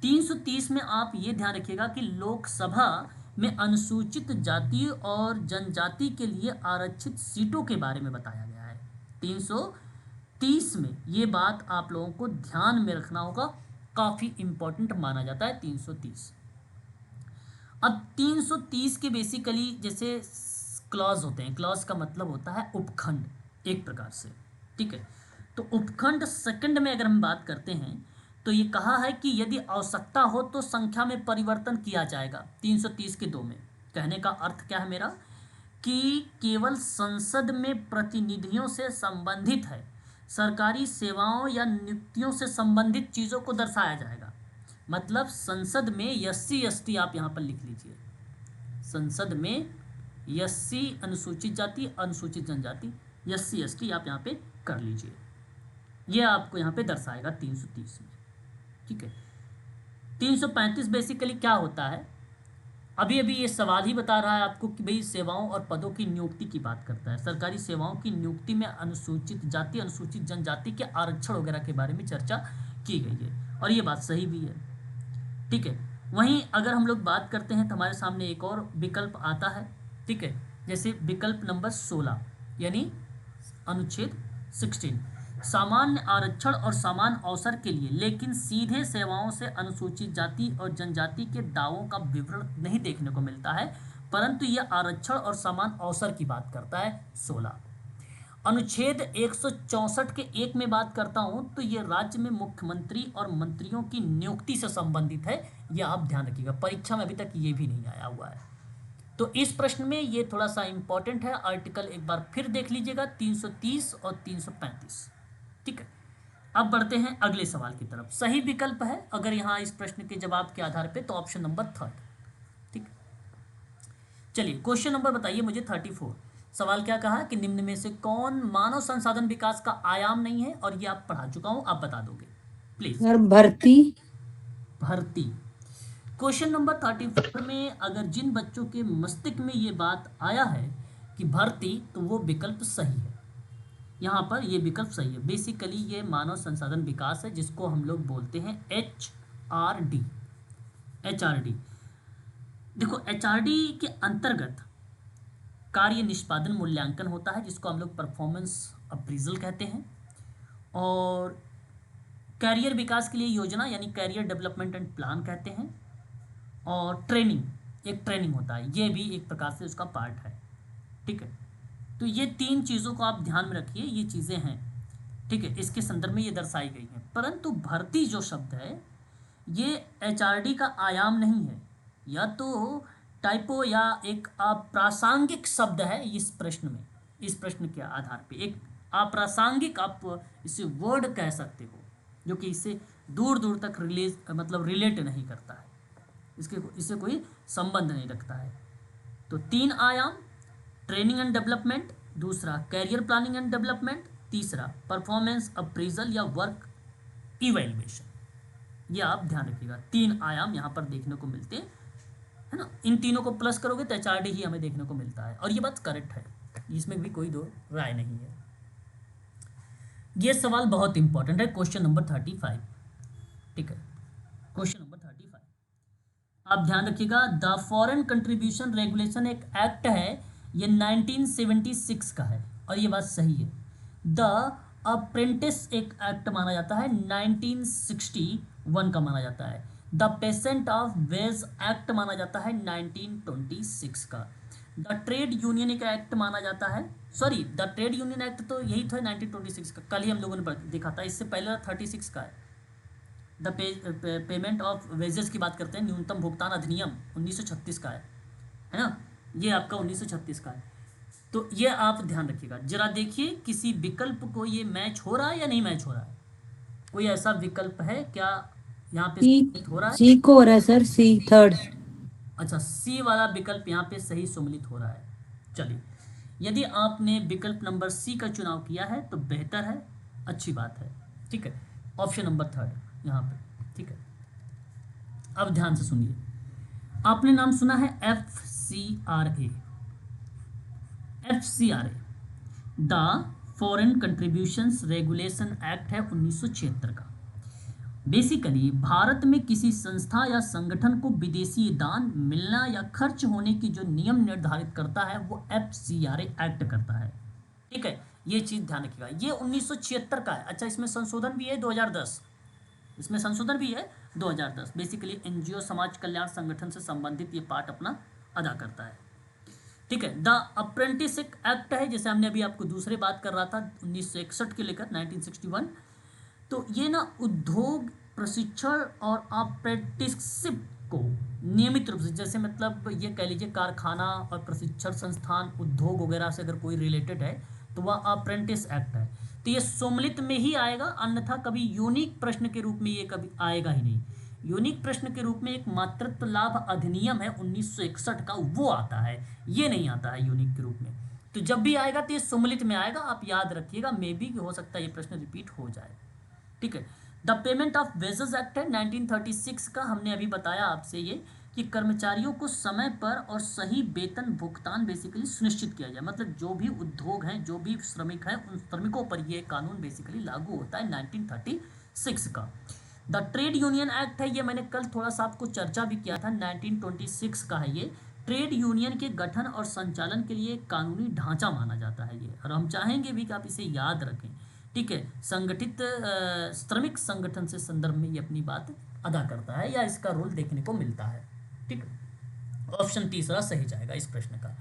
S1: 330 में आप ये ध्यान रखिएगा कि लोकसभा में अनुसूचित जाति और जनजाति के लिए आरक्षित सीटों के बारे में बताया गया है। 330 में ये बात आप लोगों को ध्यान में रखना होगा, काफ़ी इंपॉर्टेंट माना जाता है 330। अब 330 के बेसिकली जैसे क्लॉज होते हैं, क्लॉज का मतलब होता है उपखंड एक प्रकार से, ठीक है। तो उपखंड सेकंड में अगर हम बात करते हैं तो ये कहा है कि यदि आवश्यकता हो तो संख्या में परिवर्तन किया जाएगा। 330 के 2 में कहने का अर्थ क्या है मेरा, कि केवल संसद में प्रतिनिधियों से संबंधित है, सरकारी सेवाओं या नियुक्तियों से संबंधित चीज़ों को दर्शाया जाएगा। मतलब संसद में SC ST आप यहाँ पर लिख लीजिए, संसद में SC अनुसूचित जाति अनुसूचित जनजाति SC ST आप यहाँ पे कर लीजिए, ये आपको यहाँ पे दर्शाएगा 330 में, ठीक है। 335 बेसिकली क्या होता है, अभी अभी ये सवाल ही बता रहा है आपको कि भाई सेवाओं और पदों की नियुक्ति की बात करता है। सरकारी सेवाओं की नियुक्ति में अनुसूचित जाति अनुसूचित जनजाति के आरक्षण वगैरह के बारे में चर्चा की गई है और ये बात सही भी है, ठीक है। वहीं अगर हम लोग बात करते हैं तो हमारे सामने एक और विकल्प आता है, ठीक है, जैसे विकल्प नंबर 16 यानी अनुच्छेद 16, सामान्य आरक्षण और समान अवसर के लिए लेकिन सीधे सेवाओं से अनुसूचित जाति और जनजाति के दावों का विवरण नहीं देखने को मिलता है, परंतु यह आरक्षण और समान अवसर की बात करता है 16। अनुच्छेद 164 के 1 में बात करता हूं तो यह राज्य में मुख्यमंत्री और मंत्रियों की नियुक्ति से संबंधित है, यह आप ध्यान रखिएगा, परीक्षा में अभी तक ये भी नहीं आया हुआ है। तो इस प्रश्न में ये थोड़ा सा इंपॉर्टेंट है, आर्टिकल एक बार फिर देख लीजिएगा 330 और 335, ठीक है। अब बढ़ते हैं अगले सवाल की तरफ। सही विकल्प है अगर यहाँ इस प्रश्न के जवाब के आधार पे तो ऑप्शन नंबर 3, ठीक। चलिए क्वेश्चन नंबर बताइए मुझे 34। सवाल क्या कहा कि निम्न में से कौन मानव संसाधन विकास का आयाम नहीं है, और ये आप पढ़ा चुका हूं, आप बता दोगे प्लीज।
S6: सर भर्ती।
S1: भर्ती। क्वेश्चन नंबर 34 में अगर जिन बच्चों के मस्तिष्क में ये बात आया है कि भर्ती, तो वो विकल्प सही है, यहाँ पर ये विकल्प सही है। बेसिकली ये मानव संसाधन विकास है जिसको हम लोग बोलते हैं HRD। देखो HRD के अंतर्गत कार्य निष्पादन मूल्यांकन होता है जिसको हम लोग परफॉर्मेंस अप्रीजल कहते हैं, और कैरियर विकास के लिए योजना यानी कैरियर डेवलपमेंट एंड प्लान कहते हैं, और ट्रेनिंग, एक ट्रेनिंग होता है, ये भी एक प्रकार से उसका पार्ट है, ठीक है। तो ये 3 चीज़ों को आप ध्यान में रखिए, ये चीज़ें हैं, ठीक है, इसके संदर्भ में ये दर्शाई गई हैं। परंतु भर्ती जो शब्द है ये HRD का आयाम नहीं है, या तो टाइपो या एक अप्रासंगिक शब्द है इस प्रश्न में, इस प्रश्न के आधार पे एक अप्रासंगिक आप इसे वर्ड कह सकते हो, जो कि इससे दूर दूर तक रिलेट नहीं करता है, इससे कोई संबंध नहीं रखता है। तो 3 आयाम, ट्रेनिंग एंड डेवलपमेंट, दूसरा कैरियर प्लानिंग एंड डेवलपमेंट, तीसरा परफॉर्मेंस अप्रेजल या वर्क इवैल्यूएशन, ये आप ध्यान रखिएगा। 3 आयाम यहाँ पर देखने को मिलते हैं, है ना। इन तीनों को प्लस करोगे तो HRD ही हमें देखने को मिलता है, और ये बात करेक्ट है, इसमें भी कोई दो राय नहीं है। ये सवाल बहुत इंपॉर्टेंट है, क्वेश्चन नंबर 35, ठीक है। क्वेश्चन नंबर 35 आप ध्यान रखिएगा। द फॉरेन कंट्रीब्यूशन रेगुलेशन एक एक्ट है, ये 1976 का है, और ये बात सही है। द अप्रेंटिस एक एक्ट माना जाता है, 1961 का माना जाता है। The patient of wage act माना जाता है 1926 का। द ट्रेड यूनियन एक एक्ट माना जाता है, sorry the trade union act तो यही था 1926 का, कल ही हम लोगों ने देखा था, इससे पहले 36 का है। द पेमेंट ऑफ वेजेस की बात करते हैं, न्यूनतम भुगतान अधिनियम 1936 का है ना, ये आपका 1936 का है। तो ये आप ध्यान रखिएगा, जरा देखिए किसी विकल्प को ये मैच हो रहा है या नहीं मैच हो रहा है। कोई ऐसा विकल्प है क्या यहाँ पे हो रहा है?
S6: सी को हो रहा है सर, सी 3rd।
S1: अच्छा, सी वाला विकल्प यहाँ पे सही सम्मिलित हो रहा है। चलिए, यदि आपने विकल्प नंबर सी का चुनाव किया है तो बेहतर है, अच्छी बात है, ठीक है। ऑप्शन नंबर 3rd यहाँ पे, ठीक है। अब ध्यान से सुनिए, आपने नाम सुना है FCRA, the foreign contributions regulation act है 1976 का। बेसिकली भारत में किसी संस्था या संगठन को विदेशी दान मिलना या खर्च होने की जो नियम निर्धारित करता है वो FCRA एक्ट करता है। ठीक है, ये चीज़ ध्यान रखिएगा। ये 1976 का है। अच्छा, इसमें संशोधन भी है 2010, इसमें संशोधन भी है 2010। बेसिकली NGO समाज कल्याण संगठन से संबंधित ये पार्ट अपना अदा करता है। ठीक है, द अप्रेंटिस एक्ट है, जैसे हमने अभी आपको दूसरे बात कर रहा था 1961 के लेकर 1961। तो ये ना उद्योग प्रशिक्षण और अप्रेंटिसशिप को नियमित रूप से, जैसे मतलब ये कह लीजिए कारखाना और प्रशिक्षण संस्थान उद्योग वगैरह से अगर कोई रिलेटेड है तो वह अप्रेंटिस एक्ट है। तो ये सम्मिलित में ही आएगा, अन्यथा कभी यूनिक प्रश्न के रूप में ये कभी आएगा ही नहीं। यूनिक प्रश्न के रूप में एक मातृत्व लाभ अधिनियम है 1961 का, वो आता है, ये नहीं आता है यूनिक के रूप में। तो जब भी आएगा तो ये सम्मिलित में आएगा, आप याद रखिएगा। मे बी हो सकता है ये प्रश्न रिपीट हो जाए। ठीक है, the payment of wages act है 1936 का, हमने अभी बताया आपसे ये कि कर्मचारियों को समय पर और सही वेतन भुगतान बेसिकली सुनिश्चित किया जाए। मतलब जो भी उद्योग हैं, जो भी श्रमिक हैं, उन श्रमिकों पर ये कानून बेसिकली लागू होता है 1936 का। द ट्रेड यूनियन एक्ट है, ये मैंने कल थोड़ा सा आपको चर्चा भी किया था, 1926 का है ये। ट्रेड यूनियन के गठन और संचालन के लिए कानूनी ढांचा माना जाता है ये, और हम चाहेंगे भी कि आप इसे याद रखें। ठीक है, संगठित श्रमिक संगठन से संदर्भ में ये अपनी बात अदा करता है या इसका रोल देखने को मिलता है। ठीक है, ऑप्शन तीसरा सही जाएगा इस प्रश्न का।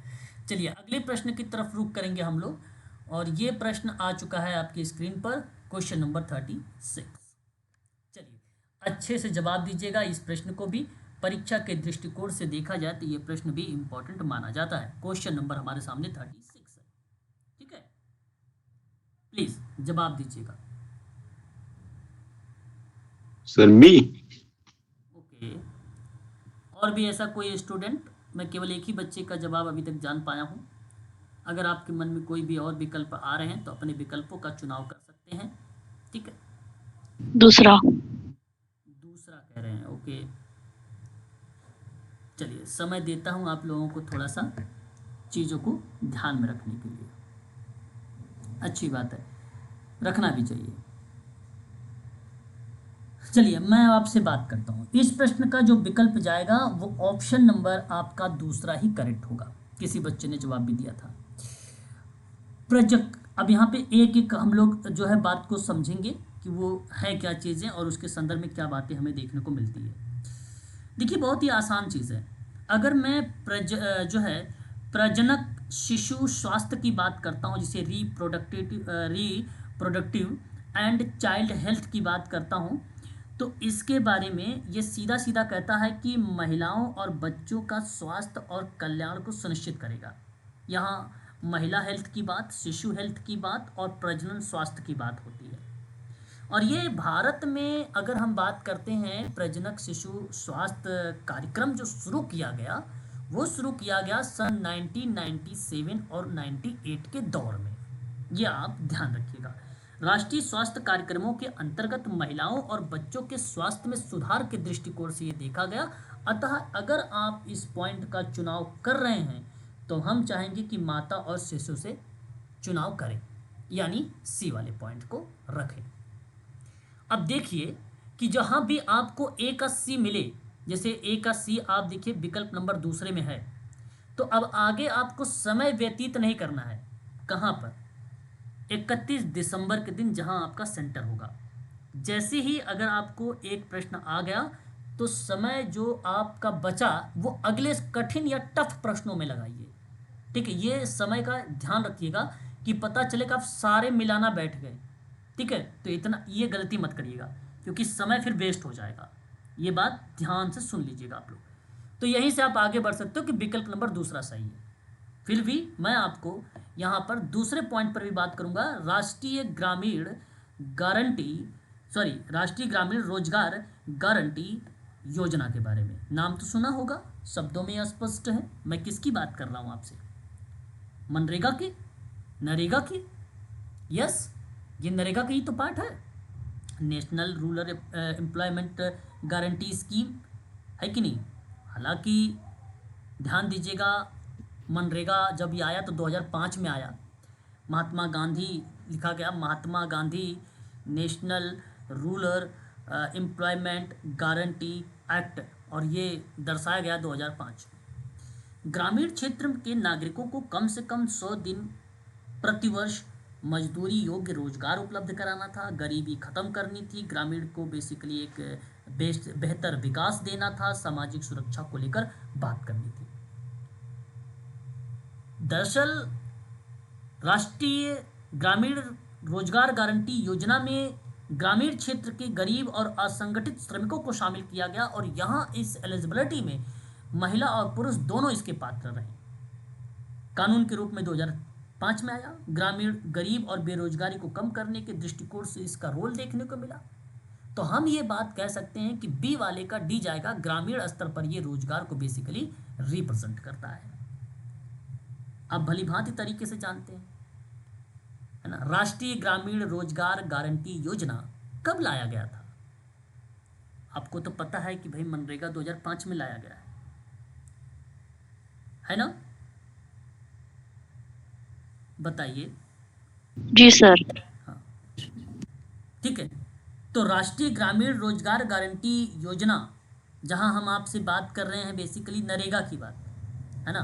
S1: चलिए अगले प्रश्न की तरफ रुख करेंगे हम लोग, और ये प्रश्न आ चुका है आपकी स्क्रीन पर, क्वेश्चन नंबर 36। चलिए अच्छे से जवाब दीजिएगा इस प्रश्न को भी। परीक्षा के दृष्टिकोण से देखा जाए तो ये प्रश्न भी इंपॉर्टेंट माना जाता है। क्वेश्चन नंबर हमारे सामने 36 है। ठीक है, प्लीज जवाब दीजिएगा।
S5: सर मी।
S1: ओके, और भी ऐसा कोई स्टूडेंट? मैं केवल एक ही बच्चे का जवाब अभी तक जान पाया हूँ। अगर आपके मन में कोई भी और विकल्प आ रहे हैं तो अपने विकल्पों का चुनाव कर सकते हैं। ठीक है,
S2: दूसरा।
S1: दूसरा कह रहे हैं। ओके, चलिए समय देता हूँ आप लोगों को थोड़ा सा चीज़ों को ध्यान में रखने के लिए। अच्छी बात है, रखना भी चाहिए। चलिए मैं आपसे बात करता हूँ। इस प्रश्न का जो विकल्प जाएगा वो ऑप्शन नंबर आपका दूसरा ही करेक्ट होगा। किसी बच्चे ने जवाब भी दिया था प्रोजेक्ट। अब यहाँ पे एक एक हम लोग जो है बात को समझेंगे कि वो है क्या चीज़ें और उसके संदर्भ में क्या बातें हमें देखने को मिलती है। देखिए बहुत ही आसान चीज़ है। अगर मैं जो है प्रजनक शिशु स्वास्थ्य की बात करता हूँ, जिसे रिप्रोडक्टिव एंड चाइल्ड हेल्थ की बात करता हूँ, तो इसके बारे में ये सीधा सीधा कहता है कि महिलाओं और बच्चों का स्वास्थ्य और कल्याण को सुनिश्चित करेगा। यहाँ महिला हेल्थ की बात, शिशु हेल्थ की बात और प्रजनन स्वास्थ्य की बात होती है। और ये भारत में अगर हम बात करते हैं, प्रजनक शिशु स्वास्थ्य कार्यक्रम जो शुरू किया गया वो शुरू किया गया सन 1997 और 98 के दौर में। ये आप ध्यान रखिएगा। राष्ट्रीय स्वास्थ्य कार्यक्रमों के अंतर्गत महिलाओं और बच्चों के स्वास्थ्य में सुधार के दृष्टिकोण से ये देखा गया। अतः अगर आप इस पॉइंट का चुनाव कर रहे हैं तो हम चाहेंगे कि माता और शिशु से चुनाव करें, यानी सी वाले पॉइंट को रखें। अब देखिए कि जहां भी आपको ए का सी मिले, जैसे ए का सी आप देखिए विकल्प नंबर दूसरे में है, तो अब आगे आपको समय व्यतीत नहीं करना है। कहां पर? 31 दिसंबर के दिन जहां आपका सेंटर होगा। जैसे ही अगर आपको एक प्रश्न आ गया तो समय जो आपका बचा वो अगले कठिन या टफ प्रश्नों में लगाइए। ठीक है, ये समय का ध्यान रखिएगा कि पता चले कि आप सारे मिलाना बैठ गए। ठीक है, तो इतना ये गलती मत करिएगा क्योंकि समय फिर वेस्ट हो जाएगा। ये बात ध्यान से सुन लीजिएगा आप लोग। तो यहीं से आप आगे बढ़ सकते हो कि विकल्प नंबर दूसरा सही है। फिर भी मैं आपको यहाँ पर दूसरे पॉइंट पर भी बात करूँगा, राष्ट्रीय ग्रामीण रोजगार गारंटी योजना के बारे में। नाम तो सुना होगा, शब्दों में स्पष्ट है। मैं किसकी बात कर रहा हूँ आपसे? मनरेगा की, नरेगा की? यस, ये नरेगा का ही तो पार्ट है। National Rural Employment guarantee scheme है कि नहीं? हालांकि ध्यान दीजिएगा, मनरेगा जब ये आया तो 2005 में आया। महात्मा गांधी लिखा गया, Mahatma Gandhi National Rural Employment Guarantee Act, और ये दर्शाया गया 2005 में। ग्रामीण क्षेत्र के नागरिकों को कम से कम 100 दिन प्रतिवर्ष मजदूरी योग्य रोजगार उपलब्ध कराना था, गरीबी खत्म करनी थी, ग्रामीण को बेसिकली एक बेहतर विकास देना था, सामाजिक सुरक्षा को लेकर बात करनी थी। दरअसल राष्ट्रीय ग्रामीण रोजगार गारंटी योजना में ग्रामीण क्षेत्र के गरीब और असंगठित श्रमिकों को शामिल किया गया, और यहाँ इस एलिजिबिलिटी में महिला और पुरुष दोनों इसके पात्र रहे। कानून के रूप में 2005 में आया। ग्रामीण गरीब और बेरोजगारी को कम करने के दृष्टिकोण से इसका रोल देखने को मिला। तो हम ये बात कह सकते हैं कि बी वाले का डी जाएगा, ग्रामीण स्तर पर ये रोजगार को बेसिकली रिप्रेजेंट करता है। आप भली भांति तरीके से जानते हैं, है ना, राष्ट्रीय ग्रामीण रोजगार गारंटी योजना कब लाया गया था? आपको तो पता है कि भाई मनरेगा 2005 में लाया गया है ना? बताइए।
S2: जी सर।
S1: हाँ, ठीक है। तो राष्ट्रीय ग्रामीण रोजगार गारंटी योजना, जहां हम आपसे बात कर रहे हैं बेसिकली नरेगा की बात, है ना,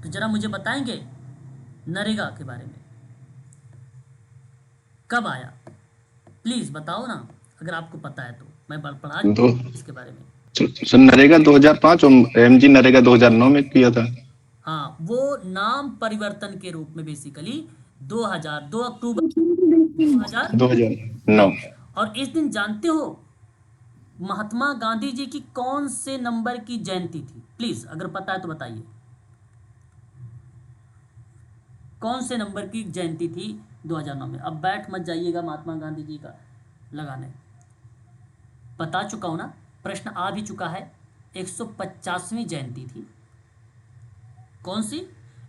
S1: तो जरा मुझे बताएंगे नरेगा के बारे में कब आया? प्लीज बताओ ना, अगर आपको पता है तो मैं पढ़ा इसके बारे में।
S5: सर नरेगा 2005 और एमजी नरेगा 2009 में किया था।
S1: हाँ, वो नाम परिवर्तन के रूप में बेसिकली 2 अक्टूबर
S5: 2009।
S1: और इस दिन जानते हो महात्मा गांधी जी की कौन से नंबर की जयंती थी? प्लीज अगर पता है तो बताइए, कौन से नंबर की जयंती थी 2009 में? अब बैठ मत जाइएगा महात्मा गांधी जी का लगाने, बता चुका हूं ना, प्रश्न आ भी चुका है। 150वीं जयंती थी। कौन सी?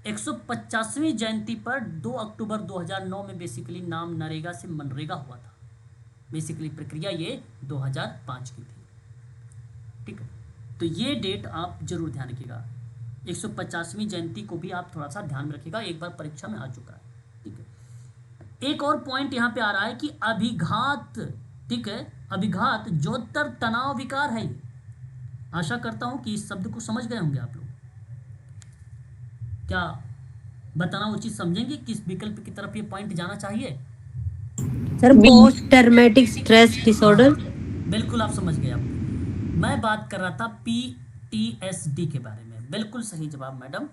S1: 150वीं जयंती पर 2 अक्टूबर 2009 में बेसिकली नाम नरेगा से मनरेगा हुआ था। बेसिकली प्रक्रिया ये 2005 की थी। ठीक है, तो ये डेट आप जरूर ध्यान रखिएगा। 150वीं जयंती को भी आप थोड़ा सा ध्यान में रखिएगा, एक बार परीक्षा में आ चुका है। ठीक है, एक और पॉइंट यहाँ पे आ रहा है कि अभिघात, ठीक है, अभिघात ज्योतर तनाव विकार है। आशा करता हूं कि इस शब्द को समझ गए होंगे आप लोग। क्या बताना उचित समझेंगे किस विकल्प की तरफ ये पॉइंट जाना चाहिए?
S6: Sir post traumatic stress disorder.
S1: बिल्कुल आप समझ गए। आप मैं बात कर रहा था PTSD के बारे में। बिल्कुल सही जवाब madam,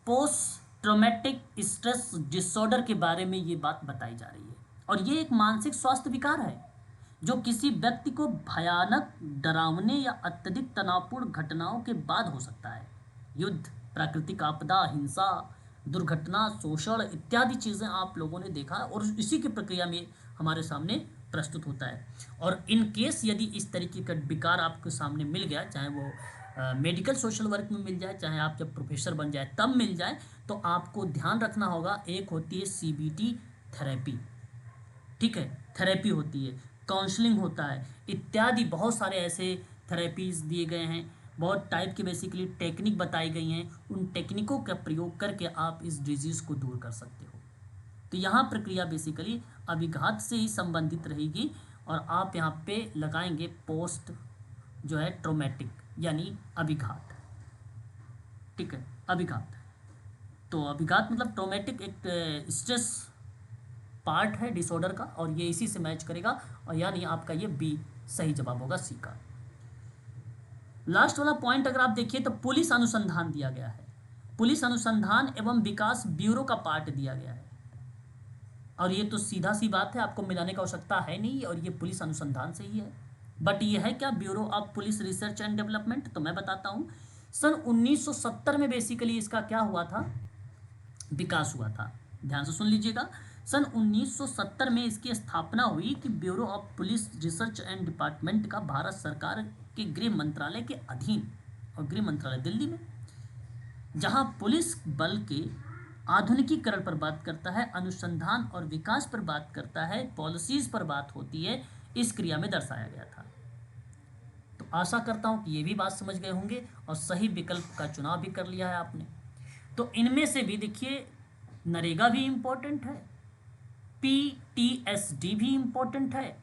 S1: post traumatic stress disorder के बारे में ये बात बताई जा रही है। और ये एक मानसिक स्वास्थ्य विकार है जो किसी व्यक्ति को भयानक, डरावने या अत्यधिक तनावपूर्ण घटनाओं के बाद हो सकता है। युद्ध, प्राकृतिक आपदा, हिंसा, दुर्घटना, शोषण इत्यादि चीज़ें आप लोगों ने देखा और इसी की प्रक्रिया में हमारे सामने प्रस्तुत होता है। और इन केस यदि इस तरीके का विकार आपके सामने मिल गया, चाहे वो मेडिकल सोशल वर्क में मिल जाए, चाहे आप जब प्रोफेसर बन जाए तब मिल जाए, तो आपको ध्यान रखना होगा। एक होती है CBT थेरेपी, ठीक है, थेरेपी होती है, काउंसलिंग होता है, इत्यादि बहुत सारे ऐसे थेरेपीज दिए गए हैं। बहुत टाइप की बेसिकली टेक्निक बताई गई हैं। उन टेक्निकों का प्रयोग करके आप इस डिजीज़ को दूर कर सकते हो। तो यहाँ प्रक्रिया बेसिकली अभिघात से ही संबंधित रहेगी और आप यहाँ पे लगाएंगे पोस्ट जो है ट्रोमेटिक यानी अभिघात। ठीक है, अभिघात। तो अभिघात मतलब ट्रोमेटिक एक स्ट्रेस पार्ट है डिसऑर्डर का और ये इसी से मैच करेगा और यानी आपका ये बी सही जवाब होगा, सी का। लास्ट वाला पॉइंट अगर आप देखिए तो पुलिस अनुसंधान दिया गया है। पुलिस अनुसंधान एवं विकास ब्यूरो का पार्ट दिया गया है और ये तो सीधा सी बात है, आपको मिलाने का आवश्यकता है नहीं और ये पुलिस अनुसंधान से ही है। बट ये है क्या? Bureau of police research and development. तो मैं बताता हूँ, सन 1970 में बेसिकली इसका क्या हुआ था, विकास हुआ था। ध्यान से सुन लीजिएगा, सन 1970 में इसकी स्थापना हुई कि bureau of police research and department का भारत सरकार के गृह मंत्रालय के अधीन, और गृह मंत्रालय दिल्ली में, जहां पुलिस बल के आधुनिकीकरण पर बात करता है, अनुसंधान और विकास पर बात करता है, पॉलिसीज पर बात होती है, इस क्रिया में दर्शाया गया था। तो आशा करता हूं कि ये भी बात समझ गए होंगे और सही विकल्प का चुनाव भी कर लिया है आपने। तो इनमें से भी देखिए, नरेगा भी इम्पोर्टेंट है, PTSD भी इम्पोर्टेंट है,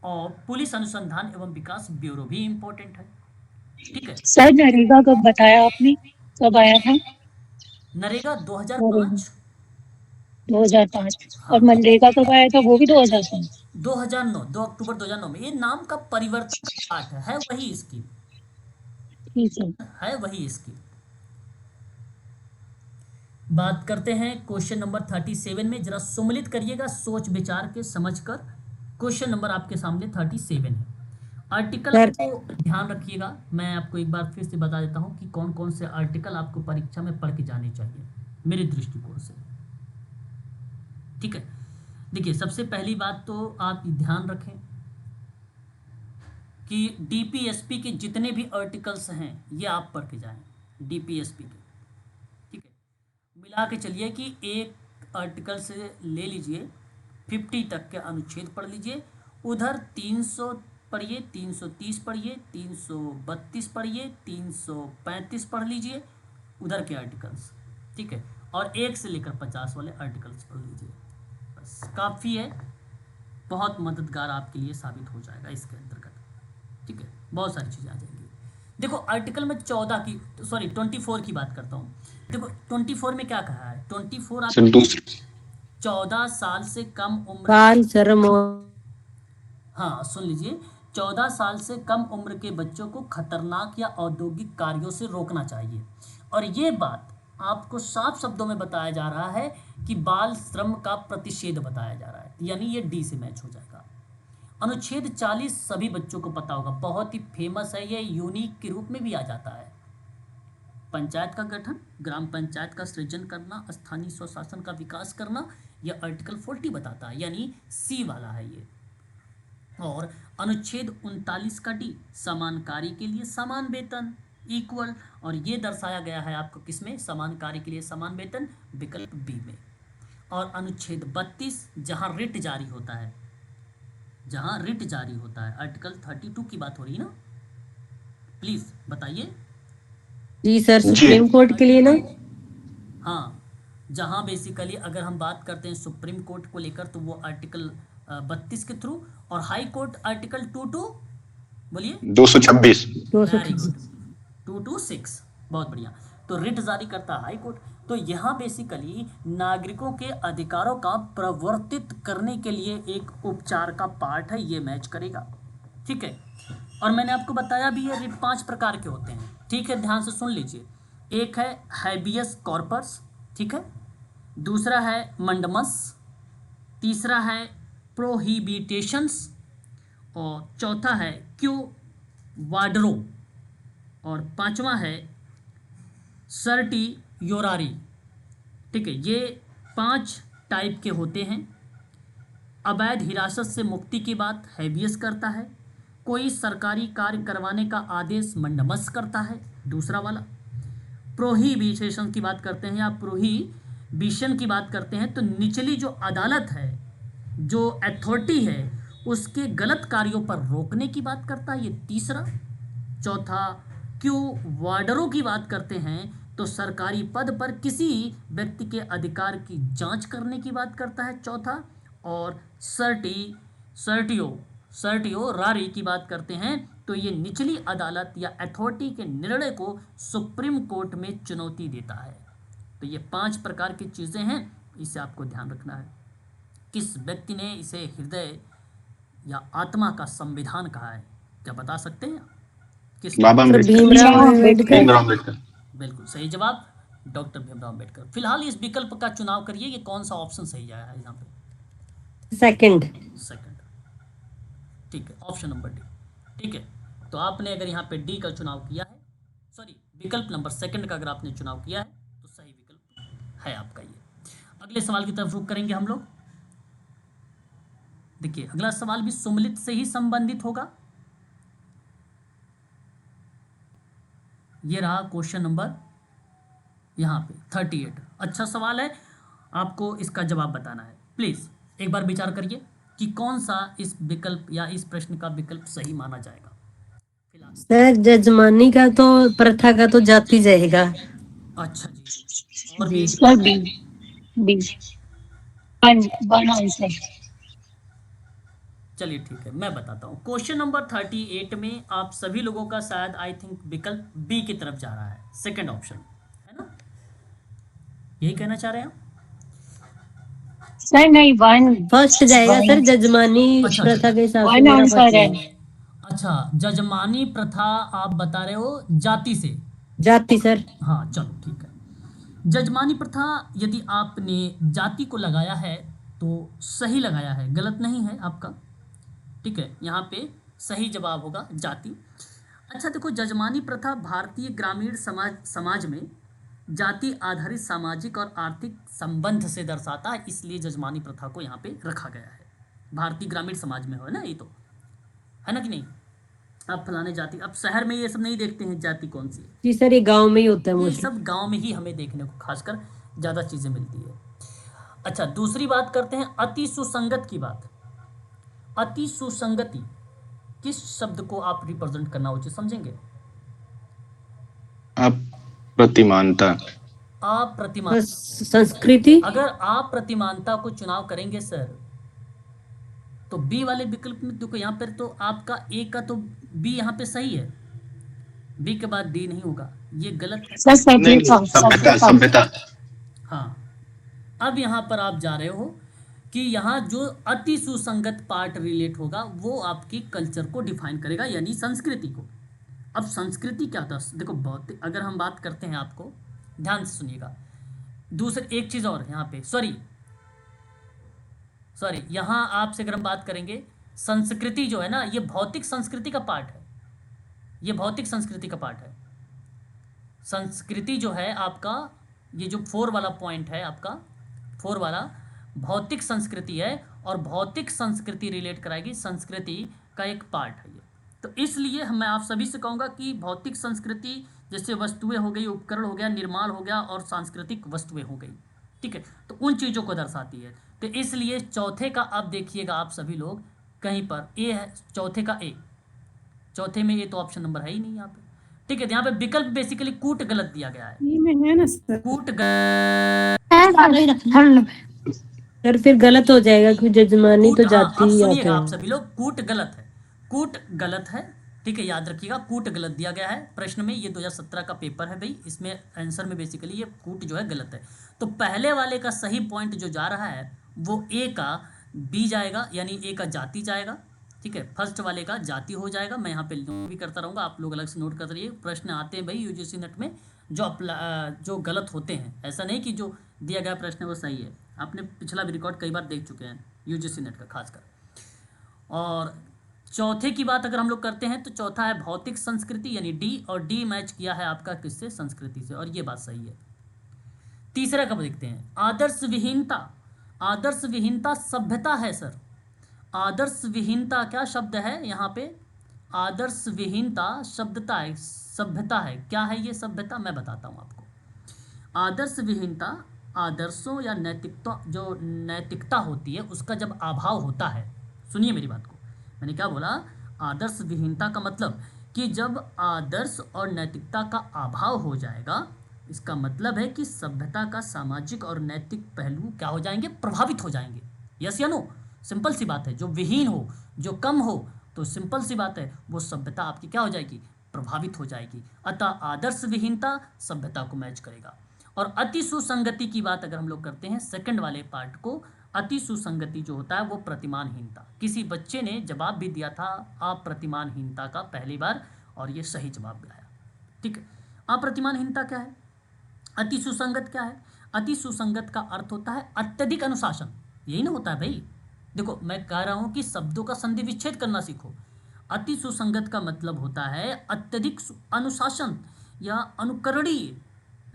S1: और पुलिस अनुसंधान एवं विकास ब्यूरो भी इम्पोर्टेंट है। ठीक है,
S2: सर नरेगा कब बताया आपने, कब आया था?
S1: नरेगा 2005।
S2: 2005।
S1: हाँ,
S2: और मनरेगा कब आया था? वो भी 2005।
S1: 2009, 2 अक्टूबर 2009 में। ये नाम का परिवर्तन का पार्ट है वही इसकी,
S2: ठीक है।
S1: है वही इसकी। बात करते हैं क्वेश्चन नंबर 37 में, जरा सम्मिलित करिएगा सोच विचार के समझ कर। क्वेश्चन नंबर आपके सामने 37 है। Article
S6: sir.
S1: को ध्यान रखिएगा, मैं आपको एक बार फिर से बता देता हूं कि कौन कौन से आर्टिकल आपको परीक्षा में पढ़ के जाने चाहिए मेरे दृष्टिकोण से। ठीक है, देखिए सबसे पहली बात तो आप ध्यान रखें कि डीपीएसपी के जितने भी आर्टिकल्स हैं ये आप पढ़ के जाएं, डीपीएसपी के। ठीक है, मिला के चलिए कि एक आर्टिकल से ले लीजिए 50 तक के अनुच्छेद पढ़ लीजिए, उधर 300 पढ़िए, 330 पढ़िए, 332 पढ़िए, 335 पढ़ लीजिए उधर के आर्टिकल्स। ठीक है, और 1 से लेकर 50 वाले आर्टिकल्स पढ़ लीजिए, बस काफ़ी है, बहुत मददगार आपके लिए साबित हो जाएगा इसके अंतर्गत। ठीक है, बहुत सारी चीज़ें आ जाएंगी। देखो आर्टिकल में 24 की बात करता हूँ। देखो 24 में क्या कहा है, 24 आप
S5: सर दूसरी
S1: 14 साल से कम उम्र,
S6: बाल श्रम
S1: हाँ सुन लीजिए, 14 साल से कम उम्र के बच्चों को खतरनाक या औद्योगिक कार्यों से रोकना चाहिए। और ये बात आपको साफ शब्दों में बताया जा रहा है कि बाल श्रम का प्रतिषेध बताया जा रहा है, यानी ये डी से मैच हो जाएगा। अनुच्छेद 40 सभी बच्चों को पता होगा, बहुत ही फेमस है, ये यूनिक के रूप में भी आ जाता है। पंचायत का गठन, ग्राम पंचायत का सृजन करना, स्थानीय स्वशासन का विकास करना, यह आर्टिकल 40 बताता है, यानी सी वाला है ये। और अनुच्छेद 39 का डी, समान कार्य के लिए समान वेतन, इक्वल, और ये दर्शाया गया है आपको किसमें, समान कार्य के लिए समान वेतन, विकल्प बी में। और अनुच्छेद 32 जहां रिट जारी होता है, जहां रिट जारी होता है, आर्टिकल 32 की बात हो रही है ना, प्लीज बताइए।
S6: जी सर, सुप्रीम कोर्ट के लिए ना।
S1: हाँ, जहां बेसिकली अगर हम बात करते हैं सुप्रीम कोर्ट को लेकर तो वो आर्टिकल 32 के थ्रू, और हाई कोर्ट आर्टिकल 22, बोलिए
S5: 226
S1: वेरी गुड, 226, बहुत बढ़िया। तो रिट जारी करता है हाई कोर्ट। तो यहाँ बेसिकली नागरिकों के अधिकारों का प्रवर्तित करने के लिए एक उपचार का पार्ट है, ये मैच करेगा। ठीक है, और मैंने आपको बताया भी है रिट 5 प्रकार के होते हैं। ठीक है, ध्यान से सुन लीजिए। एक है हैबियस कॉर्पस, ठीक है, दूसरा है मंडमस, तीसरा है प्रोहिबिटेशंस, और चौथा है क्यू वाडरो, और पांचवा है सर्टियोरारी। ठीक है, ये 5 टाइप के होते हैं। अवैध हिरासत से मुक्ति की बात हैबियस करता है, कोई सरकारी कार्य करवाने का आदेश मंडमस करता है, दूसरा वाला। प्रोहिबिशन की बात करते हैं या प्रोहिबिशन की बात करते हैं तो निचली जो अदालत है, जो अथॉरिटी है, उसके गलत कार्यों पर रोकने की बात करता है, ये तीसरा। चौथा क्यू वार्डरों की बात करते हैं तो सरकारी पद पर किसी व्यक्ति के अधिकार की जांच करने की बात करता है, चौथा। और सर्टियो रारी की बात करते हैं तो ये निचली अदालत या अथॉरिटी के निर्णय को सुप्रीम कोर्ट में चुनौती देता है। तो ये 5 प्रकार की चीज़ें हैं, इसे आपको ध्यान रखना है। किस व्यक्ति ने इसे हृदय या आत्मा का संविधान कहा है, क्या बता सकते हैं? किस?
S5: बाबा
S6: भीमराव अम्बेडकर।
S5: भीमराव अम्बेडकर।
S1: बिल्कुल सही जवाब, डॉक्टर भीमराव अम्बेडकर। फिलहाल इस विकल्प का चुनाव करिए, ये कौन सा ऑप्शन सही आया है यहाँ पे?
S6: सेकंड।
S1: ठीक है, ऑप्शन नंबर डी। ठीक है, तो आपने अगर यहाँ पे डी का चुनाव किया है, सॉरी विकल्प नंबर सेकंड का अगर आपने चुनाव किया है तो सही विकल्प है आपका ये। अगले सवाल की तरफ रुख करेंगे हम लोग। देखिए अगला सवाल भी सम्मिलित से ही संबंधित होगा। ये रहा क्वेश्चन नंबर यहाँ पे 38। अच्छा सवाल है, आपको इसका जवाब बताना है। प्लीज एक बार विचार करिए कि कौन सा इस विकल्प या इस प्रश्न का विकल्प सही माना जाएगा। फिलहाल
S6: सर जजमानी का तो प्रथा का तो जाती जाएगा।
S1: अच्छा जी, और भी
S2: सर बी वन आंसर।
S1: चलिए ठीक है, मैं बताता हूँ। क्वेश्चन नंबर 38 में आप सभी लोगों का शायद आई थिंक विकल्प बी की तरफ जा रहा है, सेकंड ऑप्शन, है ना? यही कहना चाह रहे हैं आप?
S2: सर नहीं, वन
S6: फर्स्ट जाएगा सर, जजमानी
S1: अच्छा,
S6: प्रथा
S1: अच्छा।
S6: के हिसाब से
S2: वन
S6: मेरा
S2: आंसर
S6: फर्स्ट
S2: है।
S6: जाएगा।
S1: अच्छा, जजमानी प्रथा आप बता रहे हो जाति से?
S6: जाति सर।
S1: हाँ चलो ठीक है। जजमानी प्रथा यदि आपने जाति को लगाया है तो सही लगाया है, गलत नहीं है आपका, ठीक है। यहाँ पे सही जवाब होगा जाति। अच्छा देखो, जजमानी प्रथा भारतीय ग्रामीण समाज में जाति आधारित सामाजिक और आर्थिक संबंध से दर्शाता है, इसलिए जजमानी प्रथा को यहाँ पे रखा गया है। भारतीय ग्रामीण समाज में हो ना, ये तो है ना कि नहीं? अब फलाने जाति, अब शहर में ये सब नहीं देखते हैं जाति कौन सी है,
S6: जी सर, ये गांव में ही होता है
S1: ये
S6: मोस्टली।
S1: सब गांव में ही हमें देखने को खासकर ज़्यादा चीज़ें मिलती है। अच्छा, दूसरी बात करते हैं अति सुसंगत की बात। अति सुसंगति किस शब्द को आप रिप्रेजेंट करना उचित समझेंगे?
S5: अप्रतिमानता।
S1: अप्रतिमानता।
S6: संस्कृति।
S1: अगर आप प्रतिमानता को चुनाव करेंगे सर, तो बी वाले विकल्प में देखो, यहाँ पर तो आपका ए का तो बी यहाँ पे सही है, बी के बाद डी नहीं होगा, ये गलत है।
S2: सर
S5: नहीं
S2: सभ्यता,
S5: सभ्यता
S2: सभ्यता।
S5: सभ्यता।
S1: हाँ, अब यहाँ पर आप जा रहे हो कि यहाँ जो अति सुसंगत पार्ट रिलेट होगा वो आपकी कल्चर को डिफाइन करेगा, यानी संस्कृति को। अब संस्कृति क्या था देखो, बहुत अगर हम बात करते हैं, आपको ध्यान से सुनिएगा। दूसरी एक चीज़ और यहाँ पे, सॉरी यहाँ आपसे अगर हम बात करेंगे, संस्कृति जो है ना, ये भौतिक संस्कृति का पार्ट है, ये भौतिक संस्कृति का पार्ट है। संस्कृति जो है आपका, ये जो 4 वाला पॉइंट है आपका, 4 वाला भौतिक संस्कृति है, और भौतिक संस्कृति रिलेट कराएगी संस्कृति का एक पार्ट है ये। तो इसलिए मैं आप सभी से कहूँगा कि भौतिक संस्कृति जैसे वस्तुएं हो गई, उपकरण हो गया, निर्माण हो गया, और सांस्कृतिक वस्तुएं हो गई, ठीक है, तो उन चीज़ों को दर्शाती है। तो इसलिए चौथे का अब देखिएगा आप सभी लोग, कहीं पर ए है, चौथे का ए, चौथे में ए तो ऑप्शन नंबर है ही नहीं यहाँ पे, ठीक है। तो यहाँ पे विकल्प बेसिकली कूट गलत दिया गया है,
S4: ये में है ना सर।
S1: कूट
S6: सर फिर गलत हो जाएगा क्योंकि जजमानी तो
S1: हाँ,
S6: जाति
S1: अब
S6: ही
S1: सुनिएगा
S6: आता
S1: आप
S6: है।
S1: सभी लोग, कूट गलत है, कूट गलत है, ठीक है, याद रखिएगा, कूट गलत दिया गया है प्रश्न में। ये 2017 का पेपर है भाई, इसमें आंसर में बेसिकली ये कूट जो है गलत है। तो पहले वाले का सही पॉइंट जो जा रहा है वो ए का बी जाएगा, यानी ए का जाति जाएगा, ठीक है। फर्स्ट वाले का जाति हो जाएगा। मैं यहाँ पे नोट भी करता रहूँगा, आप लोग अलग से नोट करते रहिए। प्रश्न आते हैं भाई यूजीसी नेट में जो गलत होते हैं, ऐसा नहीं कि जो दिया गया प्रश्न वो सही है। आपने पिछला भी रिकॉर्ड कई बार देख चुके हैं यूजीसी नेट का खासकर। और चौथे की बात अगर हम लोग करते हैं तो चौथा है भौतिक संस्कृति, यानी डी, और डी मैच किया है आपका किससे? संस्कृति से, और ये बात सही है। तीसरा कब देखते हैं, आदर्श विहीनता। आदर्श विहीनता सभ्यता है सर। आदर्श विहीनता क्या शब्द है यहाँ पे? आदर्श विहीनता शब्दता है, सभ्यता है। क्या है ये सभ्यता? मैं बताता हूँ आपको। आदर्श विहीनता आदर्शों या नैतिकता, जो नैतिकता होती है उसका जब अभाव होता है। सुनिए मेरी बात को, मैंने क्या बोला? आदर्श विहीनता का मतलब कि जब आदर्श और नैतिकता का अभाव हो जाएगा, इसका मतलब है कि सभ्यता का सामाजिक और नैतिक पहलू क्या हो जाएंगे? प्रभावित हो जाएंगे। यस या नो? सिंपल सी बात है। जो विहीन हो, जो कम हो, तो सिंपल सी बात है वो सभ्यता आपकी क्या हो जाएगी? प्रभावित हो जाएगी। अतः आदर्श विहीनता सभ्यता को मैच करेगा। और अति सुसंगति की बात अगर हम लोग करते हैं, सेकंड वाले पार्ट को, अति सुसंगति जो होता है वो प्रतिमानहीनता। किसी बच्चे ने जवाब भी दिया था अप्रतिमानहीनता का पहली बार, और ये सही जवाब आया, ठीक है। अप्रतिमानहीनता क्या है? अति सुसंगत क्या है? अति सुसंगत का अर्थ होता है अत्यधिक अनुशासन। यही ना होता है भाई। देखो मैं कह रहा हूं कि शब्दों का संधि विच्छेद करना सीखो। अति सुसंगत का मतलब होता है अत्यधिक अनुशासन या अनुकरणीय,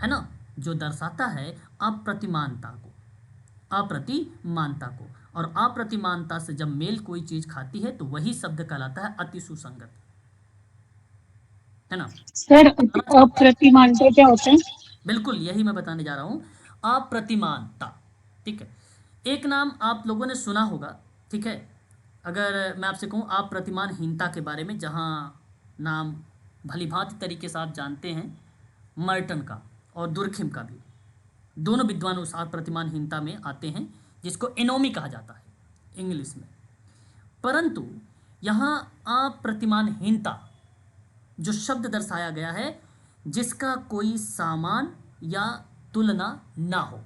S1: है ना, जो दर्शाता है अप्रतिमानता को, अप्रतिमानता को। और अप्रतिमानता से जब मेल कोई चीज खाती है तो वही शब्द कहलाता है अति सुसंगत, है ना।
S2: सर अप्रतिमानता क्या होता है?
S1: बिल्कुल यही मैं बताने जा रहा हूँ, अप्रतिमानता, ठीक है। एक नाम आप लोगों ने सुना होगा, ठीक है। अगर मैं आपसे कहूँ अप्रतिमानहीनता के बारे में, जहाँ नाम भलीभांति तरीके से आप जानते हैं मर्टन का और दुर्खिम का भी, दोनों विद्वान उस अप्रतिमानहीनता में आते हैं, जिसको एनोमी कहा जाता है इंग्लिश में। परंतु यहाँ अप्रतिमानहीनता जो शब्द दर्शाया गया है, जिसका कोई सामान या तुलना ना हो,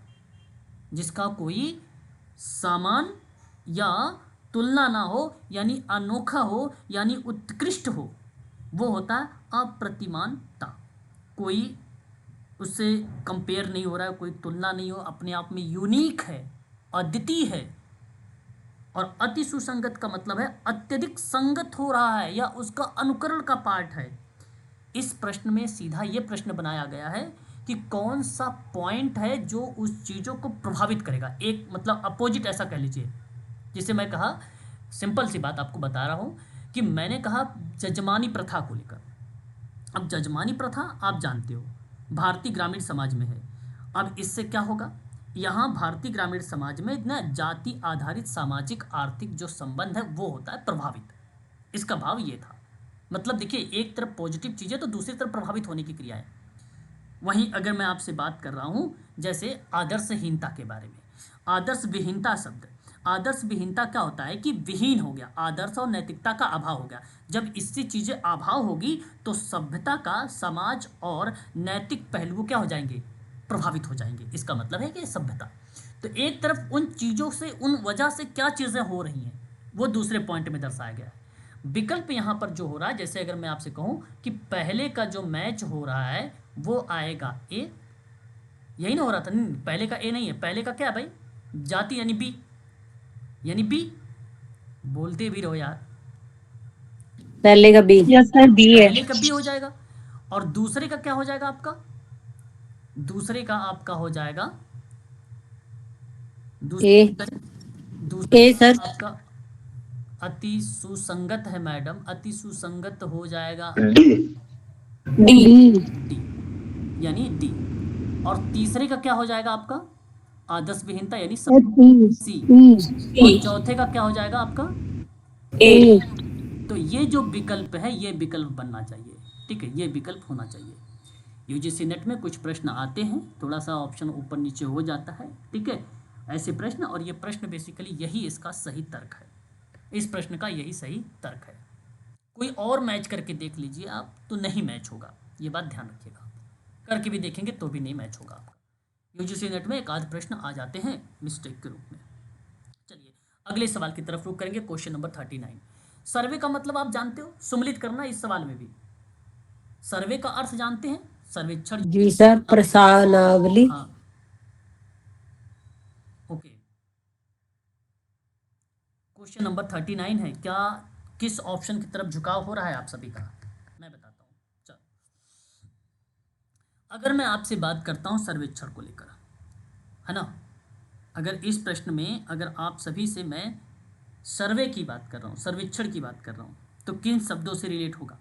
S1: जिसका कोई सामान या तुलना ना हो, यानी अनोखा हो, यानी उत्कृष्ट हो, वो होता है अप्रतिमानता। कोई उससे कंपेयर नहीं हो रहा है, कोई तुलना नहीं हो, अपने आप में यूनिक है, अद्वितीय है। और अति सुसंगत का मतलब है अत्यधिक संगत हो रहा है या उसका अनुकरण का पार्ट है। इस प्रश्न में सीधा ये प्रश्न बनाया गया है कि कौन सा पॉइंट है जो उस चीज़ों को प्रभावित करेगा। एक मतलब अपोजिट ऐसा कह लीजिए, जिसे मैं कहा, सिंपल सी बात आपको बता रहा हूँ कि मैंने कहा जजमानी प्रथा को लेकर। अब जजमानी प्रथा आप जानते हो भारतीय ग्रामीण समाज में है। अब इससे क्या होगा, यहाँ भारतीय ग्रामीण समाज में ना जाति आधारित सामाजिक आर्थिक जो संबंध है वो होता है प्रभावित। इसका भाव ये था। मतलब देखिए, एक तरफ पॉजिटिव चीज़ है तो दूसरी तरफ प्रभावित होने की क्रिया है। वहीं अगर मैं आपसे बात कर रहा हूँ जैसे आदर्शहीनता के बारे में, आदर्श विहीनता शब्द, आदर्श विहीनता क्या होता है कि विहीन हो गया, आदर्श और नैतिकता का अभाव हो गया। जब इससे चीज़ें अभाव होगी तो सभ्यता का, समाज और नैतिक पहलू क्या हो जाएंगे, प्रभावित हो जाएंगे। इसका मतलब है कि सभ्यता, तो एक तरफ उन चीज़ों से, उन वजह से क्या चीज़ें हो रही हैं वो दूसरे पॉइंट में दर्शाया गया है। विकल्प यहाँ पर जो हो रहा है, जैसे अगर मैं आपसे कहूँ कि पहले का जो मैच हो रहा है वो आएगा ए, यही ना हो रहा था, नहीं पहले का ए नहीं है, पहले का क्या है भाई, जाति यानी बी, यानी बी, बोलते भी रहो यार,
S6: पहले का बी।
S2: यस सर, बी है।
S1: पहले का बी हो जाएगा। और दूसरे का क्या हो जाएगा आपका, दूसरे का आपका हो जाएगा
S6: ए।
S1: दूसरे
S6: ए
S1: का
S6: सर।
S1: आपका अति सुसंगत है मैडम, अति सुसंगत हो जाएगा
S5: डी।
S2: डी।
S1: डी, यानी डी। और तीसरे का क्या हो जाएगा आपका, आदर्श विहीनता यानी सी। और चौथे का क्या हो जाएगा आपका
S2: ए।
S1: तो ये जो विकल्प है ये विकल्प बनना चाहिए, ठीक है, ये विकल्प होना चाहिए। यूजीसी नेट में कुछ प्रश्न आते हैं, थोड़ा सा ऑप्शन ऊपर नीचे हो जाता है, ठीक है, ऐसे प्रश्न। और ये प्रश्न बेसिकली यही इसका सही तर्क है, इस प्रश्न का यही सही तर्क है। कोई और मैच करके देख लीजिए आप तो नहीं मैच होगा, ये बात ध्यान रखिएगा। करके भी देखेंगे तो भी नहीं मैच होगा आपका। यूजीसी नेट में एक आध प्रश्न आ जाते हैं मिस्टेक के रूप में। चलिए अगले सवाल की तरफ रुक करेंगे, क्वेश्चन नंबर 39। सर्वे का मतलब आप जानते हो, सुमिलित करना इस सवाल में भी। सर्वे का अर्थ जानते हैं, सर्वेक्षण।
S6: जी सर, प्रश्नावली।
S1: हाँ ओके, क्वेश्चन नंबर 39 है। क्या किस ऑप्शन की तरफ झुकाव हो रहा है आप सभी का, मैं बताता हूँ। चलो, अगर मैं आपसे बात करता हूँ सर्वेक्षण को लेकर, है ना, अगर इस प्रश्न में अगर आप सभी से मैं सर्वे की बात कर रहा हूँ, सर्वेक्षण की बात कर रहा हूँ, तो किन शब्दों से रिलेट होगा?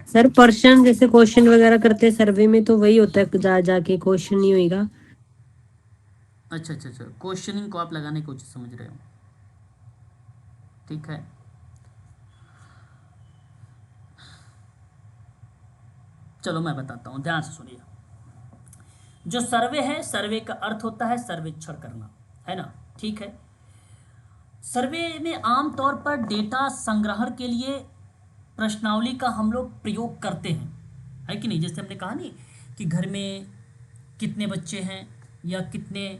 S6: सर पर्सन, जैसे क्वेश्चन वगैरह करते हैं सर्वे में तो वही होता है, जा जाके क्वेश्चन नहीं होएगा।
S1: अच्छा, क्वेश्चनिंग को आप लगाने की कोशिश समझ रहे हो, ठीक है। चलो मैं बताता हूँ, ध्यान से सुनिए। जो सर्वे है, सर्वे का अर्थ होता है सर्वेक्षण करना, है ना, ठीक है। सर्वे में आमतौर पर डेटा संग्रहण के लिए प्रश्नावली का हम लोग प्रयोग करते हैं, है कि नहीं। जैसे हमने कहा नहीं कि घर में कितने बच्चे हैं या कितने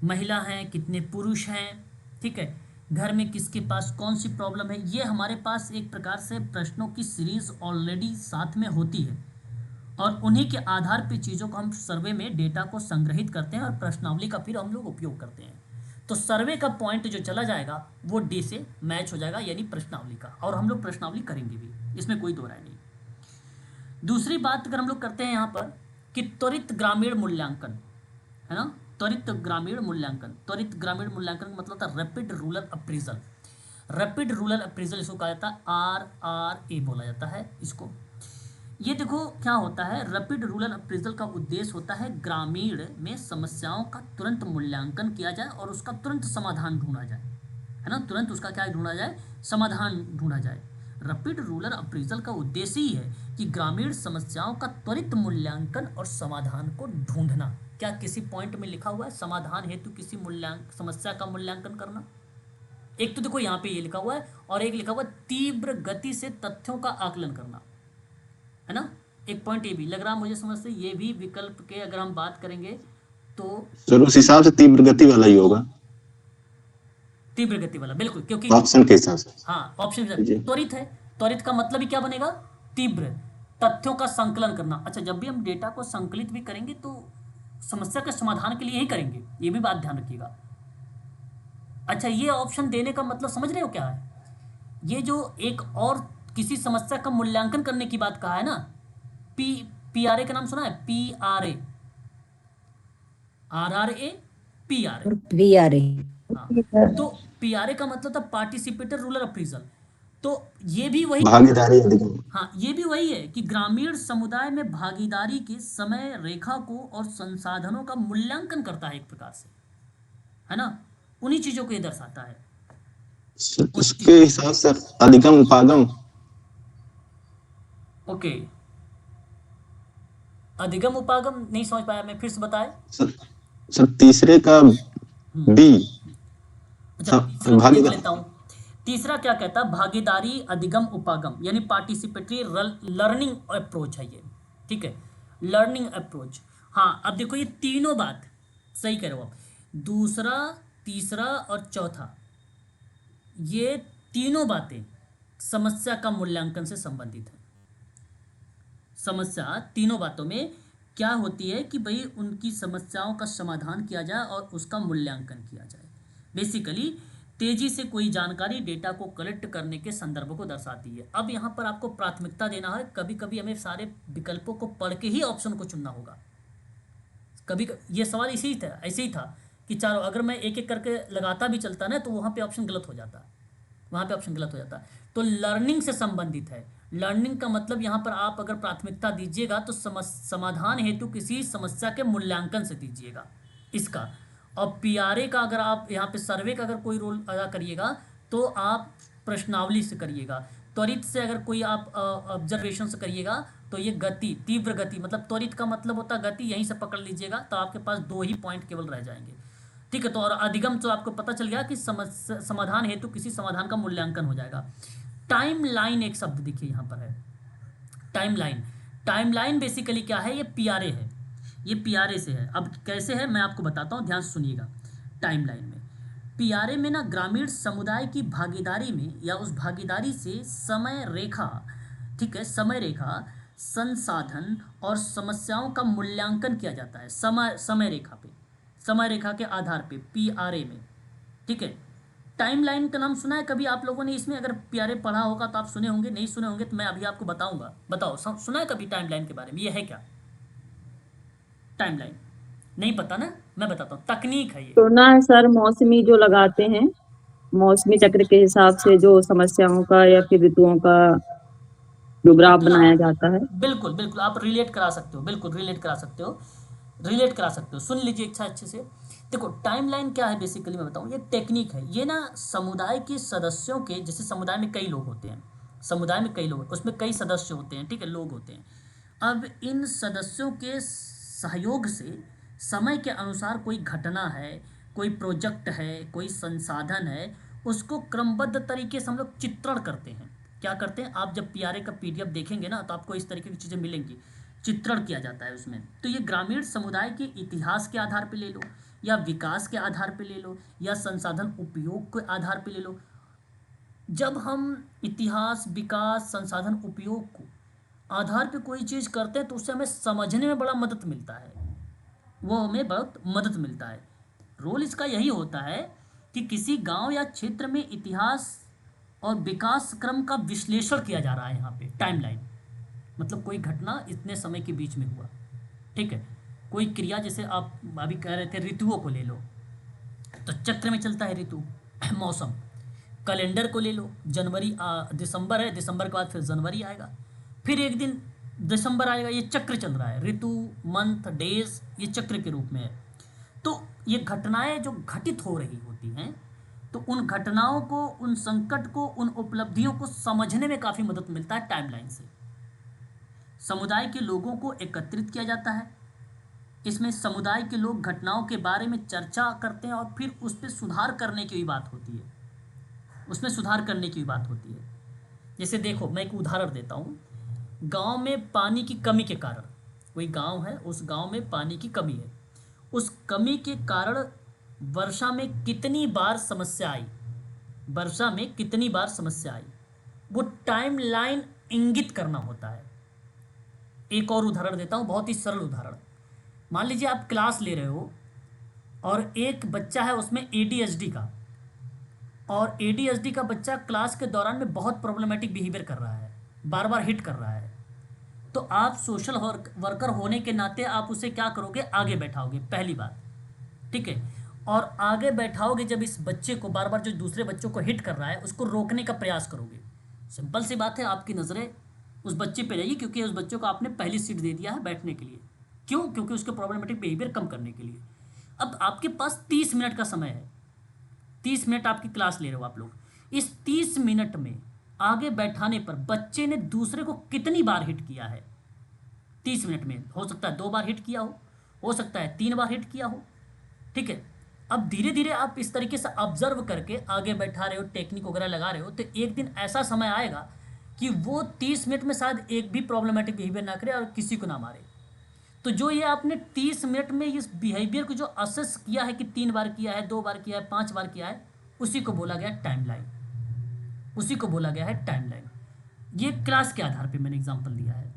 S1: महिला हैं, कितने पुरुष हैं, ठीक है, घर में किसके पास कौन सी प्रॉब्लम है, ये हमारे पास एक प्रकार से प्रश्नों की सीरीज ऑलरेडी साथ में होती है। और उन्हीं के आधार पे चीज़ों को हम सर्वे में डेटा को संग्रहित करते हैं और प्रश्नावली का फिर हम लोग उपयोग करते हैं। तो सर्वे का पॉइंट जो चला जाएगा वो डी से मैच हो जाएगा, यानी प्रश्नावली का। और हम लोग प्रश्नावली करेंगे भी, इसमें कोई दो राय नहीं। दूसरी बात अगर हम लोग करते हैं यहाँ पर कि त्वरित ग्रामीण मूल्यांकन, है ना, त्वरित ग्रामीण मूल्यांकन। त्वरित ग्रामीण मूल्यांकन का मतलब था rapid rural appraisal. Rapid rural appraisal इसको कहा जाता है, RRA बोला जाता है इसको। ये देखो क्या होता है, रैपिड रूरल अप्रेजल का उद्देश्य होता है ग्रामीण में समस्याओं का तुरंत मूल्यांकन किया जाए और उसका तुरंत समाधान ढूंढा जाए, है ना, तुरंत उसका क्या ढूंढा जाए, समाधान ढूंढा जाए। रैपिड रूरल अप्रेजल का उद्देश्य ही है कि ग्रामीण समस्याओं का त्वरित मूल्यांकन और समाधान को ढूंढना, क्या किसी पॉइंट में लिखा हुआ है समाधान हेतु किसी समस्या का मूल्यांकन करना? एक तो देखो यहाँ पे ये लिखा हुआ है और एक लिखा हुआ है तीव्र गति से तथ्यों का आकलन करना, है ना। एक पॉइंट ये भी लग रहा मुझे समझ से, ये भी विकल्प के अगर हम बात करेंगे तो
S5: सर उस हिसाब से तीव्र गति वाला ही होगा,
S1: तीव्र गति वाला, बिल्कुल, क्योंकि
S5: ऑप्शन के हिसाब से।
S1: हाँ ऑप्शन
S5: जी।
S1: त्वरित है, त्वरित का मतलब ही क्या बनेगा? तीव्र तथ्यों का संकलन करना। अच्छा, जब भी हम डेटा को संकलित भी करेंगे तो समस्या के समाधान के लिए ही करेंगे, ये भी बात ध्यान रखिएगा। अच्छा, ये ऑप्शन देने का मतलब समझ रहे हो क्या है? ये जो एक और किसी समस्या का मूल्यांकन करने की बात कहा है ना, पीआरए का नाम सुना है? PRA, RRA, PRA.
S6: VRA।
S1: हाँ, तो पीआरए का मतलब था पार्टिसिपेटर रूरल अप्रीजल। तो ये भी वही,
S5: भागीदारी अधिगम।
S1: हाँ ये भी वही है कि ग्रामीण समुदाय में भागीदारी के समय रेखा को और संसाधनों का मूल्यांकन करता है एक प्रकार से, है ना। उन्हीं चीजों को ये दर्शाता है।
S5: सर, उसके हिसाब से अधिगम उपागम।
S1: ओके, अधिगम उपागम नहीं समझ पाया मैं, फिर से बताए।
S5: सर तीसरे का बी।
S1: अच्छा, तीसरा तो देख लेता हूँ। तीसरा क्या कहता है? भागीदारी अधिगम उपागम, यानी पार्टिसिपेटरी लर्निंग अप्रोच है ये, ठीक है, लर्निंग अप्रोच। हाँ, अब देखो ये तीनों बात सही कह रहे हो आप। दूसरा, तीसरा और चौथा, ये तीनों बातें समस्या का मूल्यांकन से संबंधित है। समस्या तीनों बातों में क्या होती है कि भाई उनकी समस्याओं का समाधान किया जाए और उसका मूल्यांकन किया जाए। बेसिकली तेजी से कोई जानकारी डेटा को कलेक्ट करने के संदर्भ को दर्शाती है। अब यहाँ पर आपको प्राथमिकता देना है। कभी कभी हमें सारे विकल्पों को पढ़ के ही ऑप्शन को चुनना होगा। कभी ये सवाल इसी था, ऐसे ही था कि चारों अगर मैं एक एक करके लगाता भी चलता ना तो वहाँ पे ऑप्शन गलत हो जाता, वहाँ पे ऑप्शन गलत हो जाता। तो लर्निंग से संबंधित है। लर्निंग का मतलब यहाँ पर आप अगर प्राथमिकता दीजिएगा तो समाधान हेतु किसी समस्या के मूल्यांकन से दीजिएगा इसका। और पीआरए का अगर आप यहाँ पे सर्वे का अगर कोई रोल अदा करिएगा तो आप प्रश्नावली से करिएगा। त्वरित से अगर कोई आप ऑब्जर्वेशन से करिएगा तो ये गति, तीव्र गति, मतलब त्वरित का मतलब होता है गति, यहीं से पकड़ लीजिएगा तो आपके पास 2 ही पॉइंट केवल रह जाएंगे, ठीक है। तो और अधिगम तो आपको पता चल गया कि समाधान हेतु किसी समाधान का मूल्यांकन हो जाएगा। टाइम लाइन एक शब्द देखिए यहाँ पर है, time line. Time line basically क्या है? ये पीआरए है, ये पीआरए से है। अब कैसे है मैं आपको बताता हूँ, ध्यान से सुनिएगा। टाइम लाइन में, पीआरए में ना ग्रामीण समुदाय की भागीदारी में या उस भागीदारी से समय रेखा, ठीक है, समय रेखा, संसाधन और समस्याओं का मूल्यांकन किया जाता है समय रेखा पे, समय रेखा के आधार पे पीआरए में, ठीक है। टाइमलाइन का नाम सुना है कभी आप लोगों ने? इसमें अगर पीआरए पढ़ा होगा तो आप सुने होंगे, नहीं सुने होंगे तो मैं अभी आपको बताऊंगा। बताओ, सुना है कभी टाइमलाइन के बारे में? ये है क्या टाइमलाइन? नहीं पता ना, मैं बताता हूँ, तकनीक है ये।
S2: सुना है सर, मौसमी जो लगाते हैं, मौसमी चक्र के हिसाब से जो समस्याओं का या फिर ऋतुओं का जो ग्राफ बनाया जाता है।
S1: बिल्कुल बिल्कुल, आप रिलेट करा सकते हो, बिल्कुल रिलेट करा सकते हो, रिलेट करा सकते हो। सुन लीजिए इच्छा अच्छे से। देखो टाइमलाइन क्या है बेसिकली मैं बताऊं, ये टेक्निक है। ये ना समुदाय के सदस्यों के, जैसे समुदाय में कई लोग होते हैं, समुदाय में कई लोग, उसमें कई सदस्य होते हैं, ठीक है, लोग होते हैं। अब इन सदस्यों के सहयोग से समय के अनुसार कोई घटना है, कोई प्रोजेक्ट है, कोई संसाधन है, उसको क्रमबद्ध तरीके से हम लोग चित्रण करते हैं। क्या करते हैं? आप जब पीआरए का पीडीएफ देखेंगे ना तो आपको इस तरीके की चीज़ें मिलेंगी, चित्रण किया जाता है उसमें। तो ये ग्रामीण समुदाय के इतिहास के आधार पे ले लो, या विकास के आधार पे ले लो, या संसाधन उपयोग के आधार पे ले लो। जब हम इतिहास, विकास, संसाधन उपयोग को आधार पे कोई चीज़ करते हैं तो उससे हमें समझने में बड़ा मदद मिलता है, वो हमें बहुत मदद मिलता है। रोल इसका यही होता है कि किसी गांव या क्षेत्र में इतिहास और विकास क्रम का विश्लेषण किया जा रहा है। यहाँ पे टाइमलाइन मतलब कोई घटना इतने समय के बीच में हुआ, ठीक है, कोई क्रिया, जैसे आप अभी कह रहे थे ऋतुओं को ले लो तो चक्र में चलता है ऋतु, मौसम। कैलेंडर को ले लो, जनवरी दिसंबर है, दिसंबर के बाद फिर जनवरी आएगा, फिर एक दिन दिसंबर आएगा, ये चक्र चल रहा है, ऋतु, मंथ, डेज, ये चक्र के रूप में है। तो ये घटनाएं जो घटित हो रही होती हैं तो उन घटनाओं को, उन संकट को, उन उपलब्धियों को समझने में काफ़ी मदद मिलता है टाइमलाइन से। समुदाय के लोगों को एकत्रित किया जाता है, इसमें समुदाय के लोग घटनाओं के बारे में चर्चा करते हैं और फिर उस पर सुधार करने की भी बात होती है, उसमें सुधार करने की भी बात होती है। जैसे देखो, मैं एक उदाहरण देता हूँ। गांव में पानी की कमी के कारण, कोई गांव है, उस गांव में पानी की कमी है, उस कमी के कारण वर्षा में कितनी बार समस्या आई, वर्षा में कितनी बार समस्या आई, वो टाइम लाइन इंगित करना होता है। एक और उदाहरण देता हूँ, बहुत ही सरल उदाहरण। मान लीजिए आप क्लास ले रहे हो और एक बच्चा है उसमें ADHD का, और ADHD का बच्चा क्लास के दौरान में बहुत प्रॉब्लमेटिक बिहेवियर कर रहा है, बार बार हिट कर रहा है, तो आप सोशल वर्कर होने के नाते आप उसे क्या करोगे, आगे बैठाओगे, पहली बात, ठीक है। और आगे बैठाओगे जब इस बच्चे को, बार बार जो दूसरे बच्चों को हिट कर रहा है, उसको रोकने का प्रयास करोगे। सिंपल सी बात है, आपकी नज़रें उस बच्चे पे रहेगी, क्योंकि उस बच्चे को आपने पहली सीट दे दिया है बैठने के लिए। क्यों? क्योंकि उसके प्रॉब्लमेटिक बिहेवियर कम करने के लिए। अब आपके पास 30 मिनट का समय है, 30 मिनट आपकी क्लास ले रहे हो आप लोग। इस 30 मिनट में आगे बैठाने पर बच्चे ने दूसरे को कितनी बार हिट किया है? 30 मिनट में हो सकता है 2 बार हिट किया हो सकता है 3 बार हिट किया हो, ठीक है। अब धीरे धीरे आप इस तरीके से ऑब्जर्व करके आगे बैठा रहे हो, टेक्निक वगैरह लगा रहे हो, तो एक दिन ऐसा समय आएगा कि वो 30 मिनट में शायद एक भी प्रॉब्लमेटिक बिहेवियर ना करे और किसी को ना मारे। तो जो ये आपने 30 मिनट में इस बिहेवियर को जो असेस किया है कि 3 बार किया है, 2 बार किया है, 5 बार किया है, उसी को बोला गया टाइमलाइन, उसी को बोला गया है टाइमलाइन। ये क्लास के आधार पे मैंने एग्जांपल दिया है,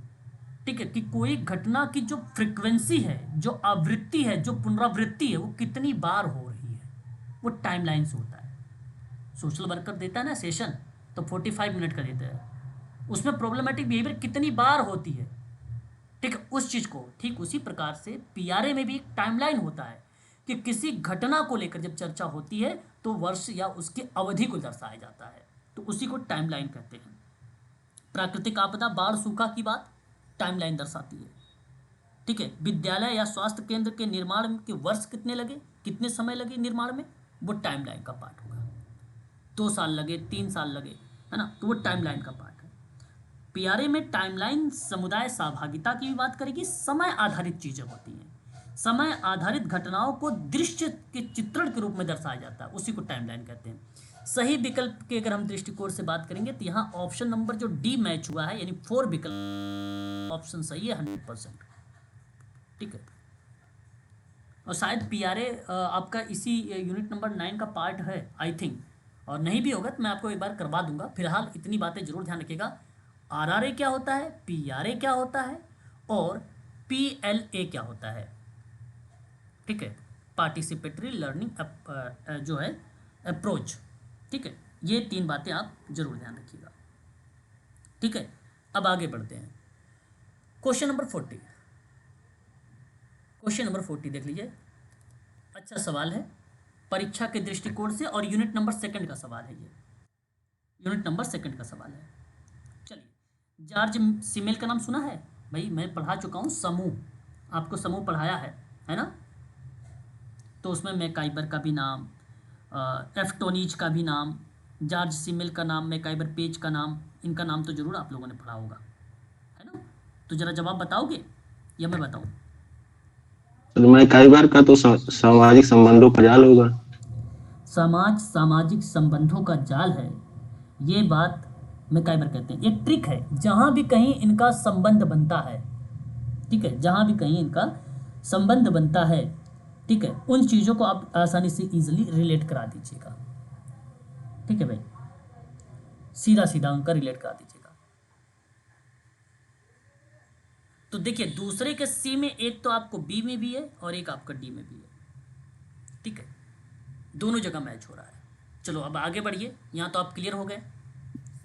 S1: ठीक है, कि कोई घटना की जो फ्रीक्वेंसी है, जो आवृत्ति है, जो पुनरावृत्ति है, वो कितनी बार हो रही है, वो टाइमलाइन से होता है। सोशल वर्कर देता है ना सेशन, तो 45 मिनट का देता है, उसमें प्रॉब्लमेटिक बिहेवियर कितनी बार होती है, ठीक है, उस चीज़ को। ठीक उसी प्रकार से PRA में भी एक टाइमलाइन होता है कि किसी घटना को लेकर जब चर्चा होती है तो वर्ष या उसकी अवधि को दर्शाया जाता है, तो उसी को टाइमलाइन कहते हैं। प्राकृतिक आपदा, बाढ़, सूखा की बात टाइमलाइन दर्शाती है, ठीक है। विद्यालय या स्वास्थ्य केंद्र के निर्माण के वर्ष कितने लगे, कितने समय लगे निर्माण में, वो टाइमलाइन का पार्ट होगा। 2 साल लगे, 3 साल लगे, है ना, तो वो टाइमलाइन का पार्ट है। PRA में टाइमलाइन समुदाय सहभागिता की भी बात करेगी। समय आधारित चीज़ें होती हैं, समय आधारित घटनाओं को दृश्य के चित्रण के रूप में दर्शाया जाता है, उसी को टाइमलाइन कहते हैं। सही विकल्प के अगर हम दृष्टिकोण से बात करेंगे तो यहाँ ऑप्शन नंबर जो D मैच हुआ है, यानी 4 विकल्प, ऑप्शन सही है 100%, ठीक है। और शायद PRA आपका इसी यूनिट नंबर 9 का पार्ट है, आई थिंक, और नहीं भी होगा तो मैं आपको एक बार करवा दूंगा। फिलहाल इतनी बातें जरूर ध्यान रखिएगा। RRA क्या होता है, PRA क्या होता है, और PLA क्या होता है, ठीक है, पार्टिसिपेटरी लर्निंग जो है अप्रोच, ठीक है। ये 3 बातें आप जरूर ध्यान रखिएगा, ठीक है। अब आगे बढ़ते हैं। क्वेश्चन नंबर 40, क्वेश्चन नंबर 40 देख लीजिए। अच्छा सवाल है परीक्षा के दृष्टिकोण से, और यूनिट नंबर 2 का सवाल है, ये यूनिट नंबर 2 का सवाल है। चलिए, जॉर्ज सिमेल का नाम सुना है भाई, मैं पढ़ा चुका हूँ समूह, आपको समूह पढ़ाया है ना, तो उसमें मैकाइबर का भी नाम, एफ्टोनीज का भी नाम, जॉर्ज सिमेल का नाम, मैकाइबर पेज का नाम, इनका नाम तो जरूर आप लोगों ने पढ़ा होगा, है ना। तो जरा जवाब बताओगे या मैं बताऊं?
S5: मैकाइबर का तो सामाजिक संबंधों का जाल होगा।
S1: सामाजिक संबंधों का जाल है, ये बात मैकाइबर कहते हैं। एक ट्रिक है, जहां भी कहीं इनका संबंध बनता है, ठीक है, जहां भी कहीं इनका संबंध बनता है, ठीक है, उन चीज़ों को आप आसानी से इजीली रिलेट करा दीजिएगा, ठीक है भाई, सीधा सीधा उनका रिलेट करा दीजिएगा। तो देखिए, दूसरे के C में एक तो आपको B में भी है और एक आपका D में भी है, ठीक है, दोनों जगह मैच हो रहा है। चलो अब आगे बढ़िए, यहाँ तो आप क्लियर हो गए।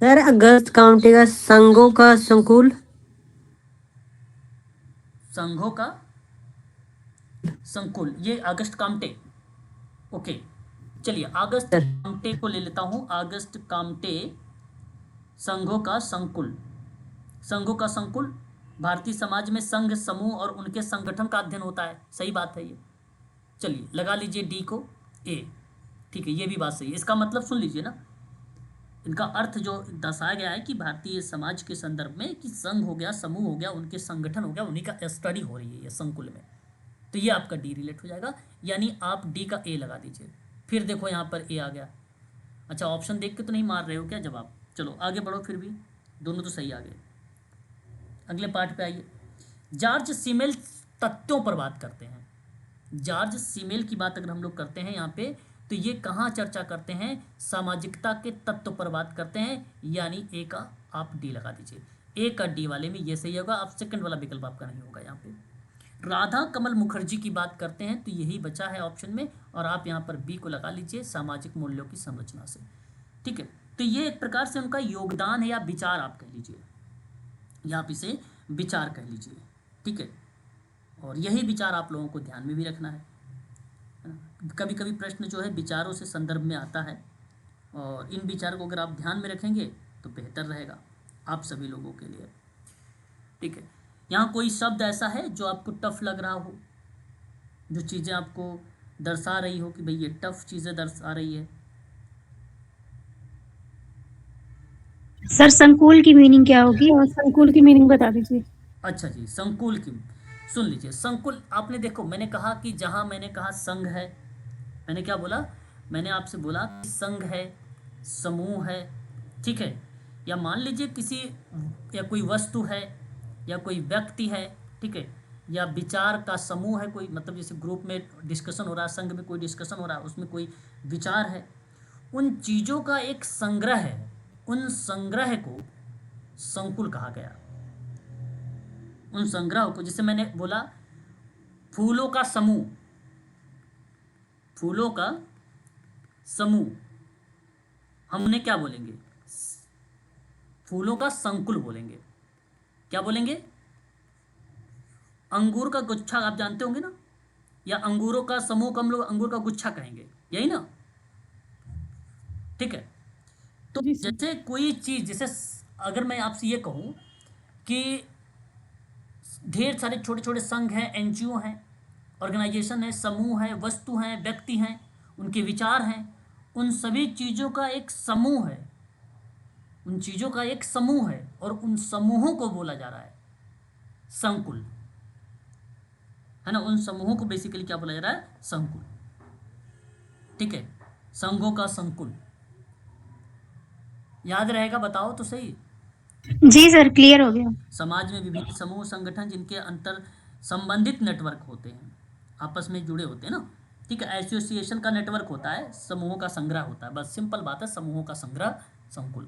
S6: सर अगस्त काउंटी का संघों का संकुल,
S1: संघों का संकुल, ये अगस्त काम्टे, ओके। चलिए अगस्त काम्टे को ले लेता हूँ, अगस्त काम्टे, संघों का संकुल। संघों का संकुल, भारतीय समाज में संघ, समूह और उनके संगठन का अध्ययन होता है, सही बात है ये। चलिए लगा लीजिए D को A, ठीक है, ये भी बात सही है। इसका मतलब सुन लीजिए ना, इनका अर्थ जो दर्शाया गया है कि भारतीय समाज के संदर्भ में कि संघ हो गया, समूह हो गया, उनके संगठन हो गया, उन्हीं का स्टडी हो रही है ये संकुल में, तो ये आपका डी रिलेट हो जाएगा, यानी आप डी का ए लगा दीजिए। फिर देखो यहाँ पर ए आ गया। अच्छा, ऑप्शन देख के तो नहीं मार रहे हो क्या जवाब? चलो आगे बढ़ो, फिर भी दोनों तो सही आ गए। अगले पार्ट पे आइए। जॉर्ज सीमेल तथ्यों पर बात करते हैं। जॉर्ज सीमेल की बात अगर हम लोग करते हैं यहाँ पे, तो ये कहाँ चर्चा करते हैं? सामाजिकता के तत्व पर बात करते हैं, यानी ए का आप डी लगा दीजिए। ए का डी वाले में ये सही होगा, आप सेकंड वाला विकल्प आपका नहीं होगा यहाँ पे। राधा कमल मुखर्जी की बात करते हैं, तो यही बचा है ऑप्शन में, और आप यहाँ पर बी को लगा लीजिए, सामाजिक मूल्यों की संरचना से। ठीक है, तो ये एक प्रकार से उनका योगदान है या विचार आप कह लीजिए, या आप इसे विचार कह लीजिए। ठीक है, और यही विचार आप लोगों को ध्यान में भी रखना है। कभी कभी प्रश्न जो है विचारों से संदर्भ में आता है, और इन विचारों को अगर आप ध्यान में रखेंगे तो बेहतर रहेगा आप सभी लोगों के लिए। ठीक है, यहाँ कोई शब्द ऐसा है जो आपको टफ लग रहा हो, जो चीज़ें आपको दर्शा रही हो कि भाई ये टफ चीज़ें दर्शा रही है?
S3: सर संकुल की मीनिंग क्या होगी?
S4: और संकुल की मीनिंग बता दीजिए।
S1: अच्छा जी, संकुल की सुन लीजिए। संकुल आपने देखो, मैंने कहा कि जहाँ मैंने कहा संघ है, मैंने क्या बोला? मैंने आपसे बोला कि संघ है, समूह है, ठीक है, या मान लीजिए किसी या कोई वस्तु है या कोई व्यक्ति है, ठीक है, या विचार का समूह है कोई, मतलब जैसे ग्रुप में डिस्कशन हो रहा है, संघ में कोई डिस्कशन हो रहा है, उसमें कोई विचार है, उन चीज़ों का एक संग्रह है, उन संग्रह को संकुल कहा गया। उन संग्रह को, जैसे मैंने बोला फूलों का समूह, फूलों का समूह, हम उन्हें क्या बोलेंगे? फूलों का संकुल बोलेंगे। क्या बोलेंगे? अंगूर का गुच्छा आप जानते होंगे ना, या अंगूरों का समूह को हम लोग अंगूर का गुच्छा कहेंगे, यही ना? ठीक है, तो जैसे कोई चीज़, जैसे अगर मैं आपसे ये कहूँ कि ढेर सारे छोटे छोटे संघ हैं, एनजीओ हैं, ऑर्गेनाइजेशन है, समूह है, वस्तु हैं, व्यक्ति हैं, उनके विचार हैं, उन सभी चीज़ों का एक समूह है, उन चीज़ों का एक समूह है, और उन समूहों को बोला जा रहा है संकुल, है ना? उन समूहों को बेसिकली क्या बोला जा रहा है? संकुल। ठीक है, संघों का संकुल। याद रहेगा? बताओ तो सही।
S3: जी सर, क्लियर हो गया।
S1: समाज में विभिन्न समूह संगठन जिनके अंतर संबंधित नेटवर्क होते हैं, आपस में जुड़े होते हैं ना। ठीक है, एसोसिएशन का नेटवर्क होता है, समूहों का संग्रह होता है, बस सिंपल बात है, समूहों का संग्रह संकुल।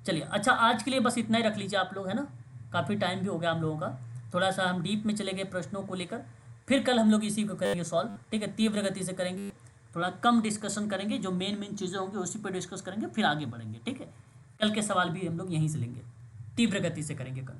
S1: चलिए, अच्छा आज के लिए बस इतना ही रख लीजिए आप लोग, है ना? काफ़ी टाइम भी हो गया हम लोगों का, थोड़ा सा हम डीप में चले गए प्रश्नों को लेकर। फिर कल हम लोग इसी को करेंगे सॉल्व। ठीक है, तीव्र गति से करेंगे, थोड़ा कम डिस्कशन करेंगे, जो मेन चीज़ें होंगी उसी पर डिस्कस करेंगे, फिर आगे बढ़ेंगे। ठीक है, कल के सवाल भी हम लोग यहीं से लेंगे, तीव्र गति से करेंगे कल।